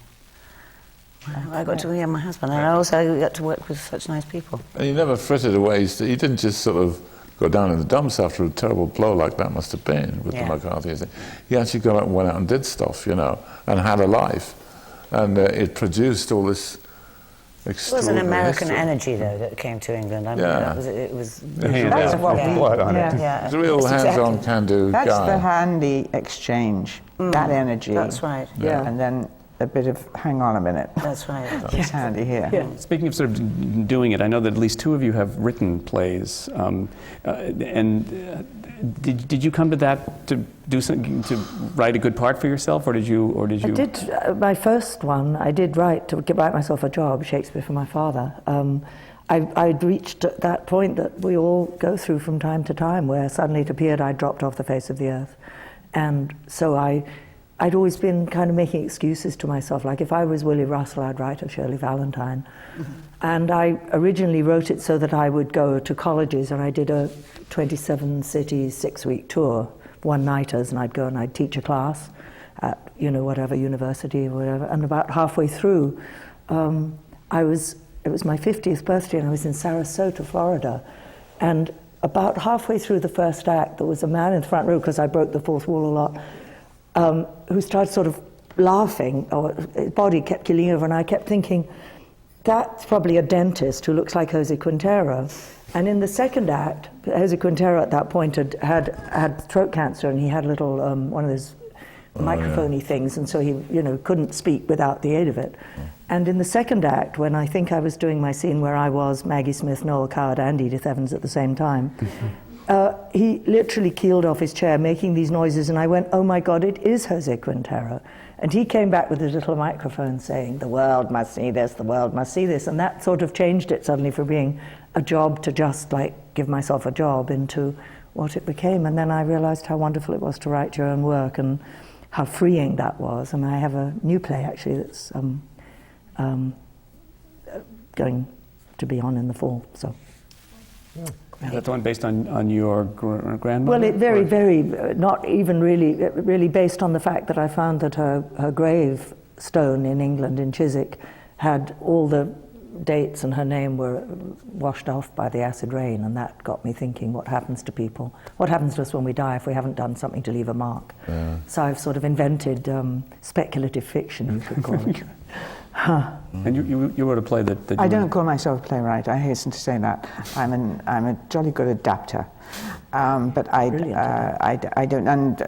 husband, and I also got to work with such nice people. And you never frittered away. You didn't just sort of go down in the dumps after a terrible blow like that must have been with the McCarthyism. He actually went out and did stuff, and had a life. And it produced all this It was an American energy, though, that came to England. I mean, it was that's what blood on it. It's a real hands-on, can-do guy. That's the handy exchange, that energy. That's right. Yeah. And then a bit of, hang on a minute. That's right. It's handy here. Yeah. Speaking of sort of doing it, I know that at least two of you have written plays, did you come to that to do something, to write a good part for yourself, or did you? I did my first one. I did write to write myself a job, Shakespeare for my father. I'd reached that point that we all go through from time to time, where suddenly it appeared I'd dropped off the face of the earth, and so I'd always been kind of making excuses to myself. Like if I was Willie Russell, I'd write a Shirley Valentine. Mm-hmm. And I originally wrote it so that I would go to colleges, and I did a 27-city, 6-week tour, one-nighters, and I'd go and I'd teach a class at, whatever university or whatever. And about halfway through, it was my 50th birthday, and I was in Sarasota, Florida. And about halfway through the first act, there was a man in the front row, because I broke the fourth wall a lot, who started sort of laughing, or his body kept keeling over, and I kept thinking, that's probably a dentist who looks like Jose Quintero. And in the second act, Jose Quintero at that point had throat cancer, and he had a little, one of those microphone-y things, and so he, couldn't speak without the aid of it. And in the second act, when I think I was doing my scene where I was Maggie Smith, Noel Coward, and Edith Evans at the same time, he literally keeled off his chair making these noises, and I went, oh my God, it is Jose Quintero. And he came back with his little microphone saying, the world must see this, the world must see this. And that sort of changed it suddenly from being a job to just give myself a job into what it became. And then I realized how wonderful it was to write your own work and how freeing that was. And I have a new play actually that's going to be on in the fall. So. That's the one based on your grandmother? Well, it very, not even really based on the fact that I found that her grave stone in England, in Chiswick, had all the dates and her name were washed off by the acid rain, and that got me thinking, what happens to people? What happens to us when we die if we haven't done something to leave a mark? Yeah. So I've sort of invented speculative fiction, you could call it. And you wrote a play that I don't call myself a playwright. I hasten to say that I'm a jolly good adapter, but I don't. And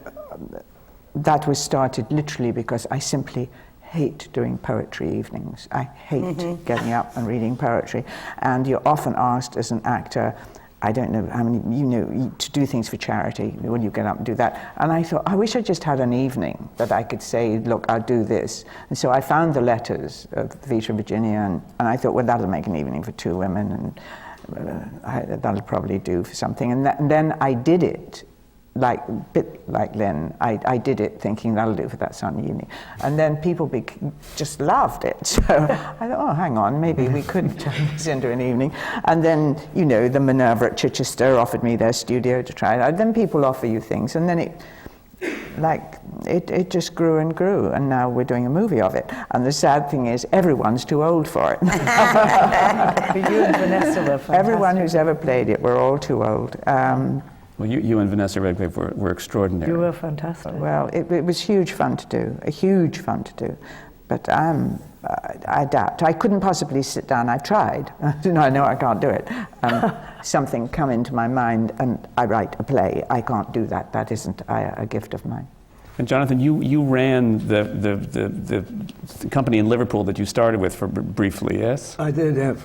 that was started literally because I simply hate doing poetry evenings. I hate getting up and reading poetry. And you're often asked as an actor, I don't know how many, to do things for charity when you get up and do that. And I thought, I wish I just had an evening that I could say, look, I'll do this. And so I found the letters of Vita Virginia, and I thought, well, that'll make an evening for two women, and that'll probably do for something. And then I did it, a bit like Lynn. I did it thinking that'll do for that Sunday evening. And then people just loved it. So I thought, oh, hang on, maybe we could turn this into an evening. And then, the Minerva at Chichester offered me their studio to try it. Then people offer you things. And then it just grew and grew. And now we're doing a movie of it. And the sad thing is, everyone's too old for it. You and Vanessa were fantastic. Everyone who's ever played it, we're all too old. Well, you and Vanessa Redgrave were extraordinary. You were fantastic. Well, it was huge fun to do, But I adapt. I couldn't possibly sit down. I tried. I know I can't do it. Something come into my mind and I write a play. I can't do that. That isn't a gift of mine. And Jonathan, you ran the company in Liverpool that you started with for briefly, yes? I did, yeah.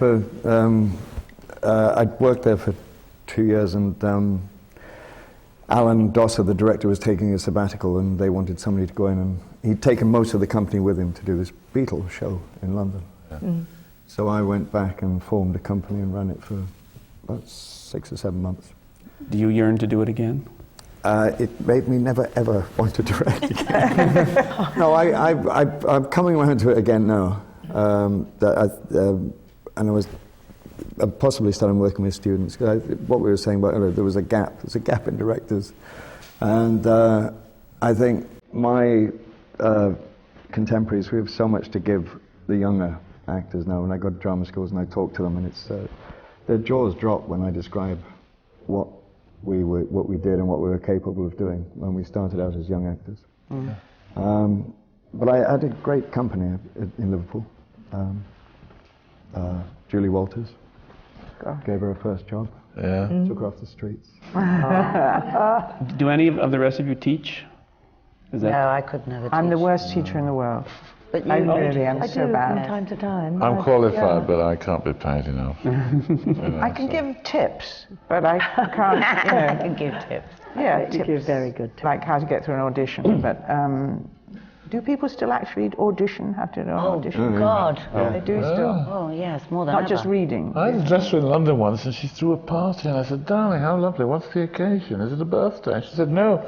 I worked there for 2 years, and Alan Dosser, the director, was taking a sabbatical, and they wanted somebody to go in, and he'd taken most of the company with him to do this Beatles show in London. Yeah. So I went back and formed a company and ran it for about 6 or 7 months. Do you yearn to do it again? It made me never ever want to direct again. No, I'm coming around to it again now. And I was possibly starting working with students. What we were saying about earlier, there's a gap in directors. And I think my contemporaries, we have so much to give the younger actors now. When I go to drama schools and I talk to them, and it's their jaws drop when I describe what we did and what we were capable of doing when we started out as young actors. But I had a great company in Liverpool. Julie Walters. Gave her first job. Yeah. Took her off the streets. Do any of the rest of you teach? No, I could never teach. I'm the worst teacher in the world. But you I'm so bad. From time to time. I'm qualified, but I can't be paid enough. I can give tips, but I can't. I can give tips. Yeah, you give very good tips. Like how to get through an audition. But do people still actually audition? Have to audition? Oh God, they do still. Oh yes, more than Not ever. just reading. I had a dress her in London once, and she threw a party, and I said, "Darling, how lovely! What's the occasion? Is it a birthday?" And she said, "No,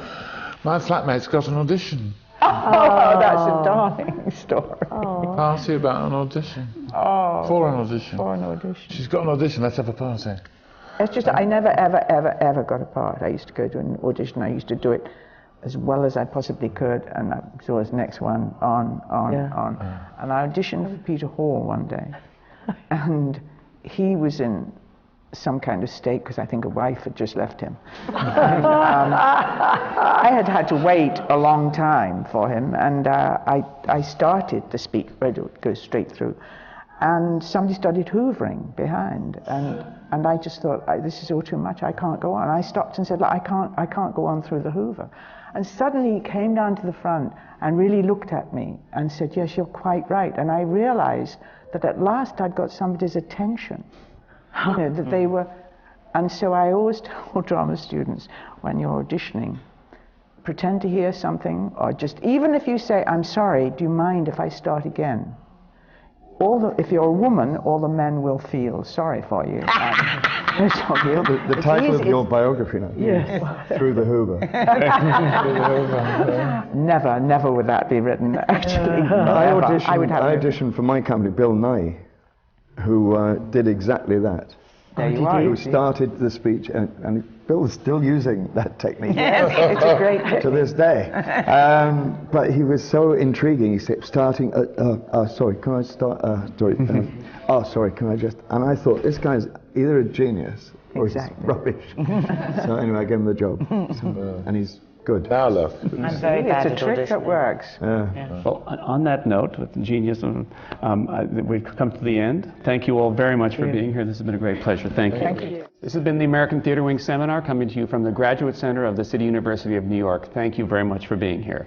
my flatmate's got an audition." Oh, that's a darling story. Party about an audition. Oh. For an audition. For an audition. She's got an audition. Let's have a party. It's just I never, ever got a part. I used to go to an audition. I used to do it as well as I possibly could, and I saw his next one on. And I auditioned for Peter Hall one day, and he was in some kind of state because I think a wife had just left him. And, I had to wait a long time for him, and I started the speech, it goes straight through, And somebody started hoovering behind, and I just thought, this is all too much, I can't go on. I stopped and said, look, I can't go on through the hoover. And suddenly he came down to the front and really looked at me and said, yes, you're quite right. And I realized that at last I'd got somebody's attention, you know, that they were. And so I always tell drama students, when you're auditioning, pretend to hear something, or just, even if you say, I'm sorry, do you mind if I start again? If you're a woman, all the men will feel sorry for you. The title of your biography now. Yes. Through the Hoover. Never would that be written, actually. I auditioned for my company, Bill Nye, who did exactly that. There you are. Who started the speech, and Bill's still using that technique. Yes, it's a great technique. To this day. But he was so intriguing. He said, starting, sorry, can I start? Sorry, can I just? And I thought, this guy's either a genius or he's rubbish. So anyway, I gave him the job. And he's good. Now look. I'm very bad at auditioning. It's a trick that works. Yeah. Well, on that note, with the genius, we've come to the end. Thank you all very much for being here. This has been a great pleasure. Thank you. Thank you. This has been the American Theatre Wing Seminar, coming to you from the Graduate Center of the City University of New York. Thank you very much for being here.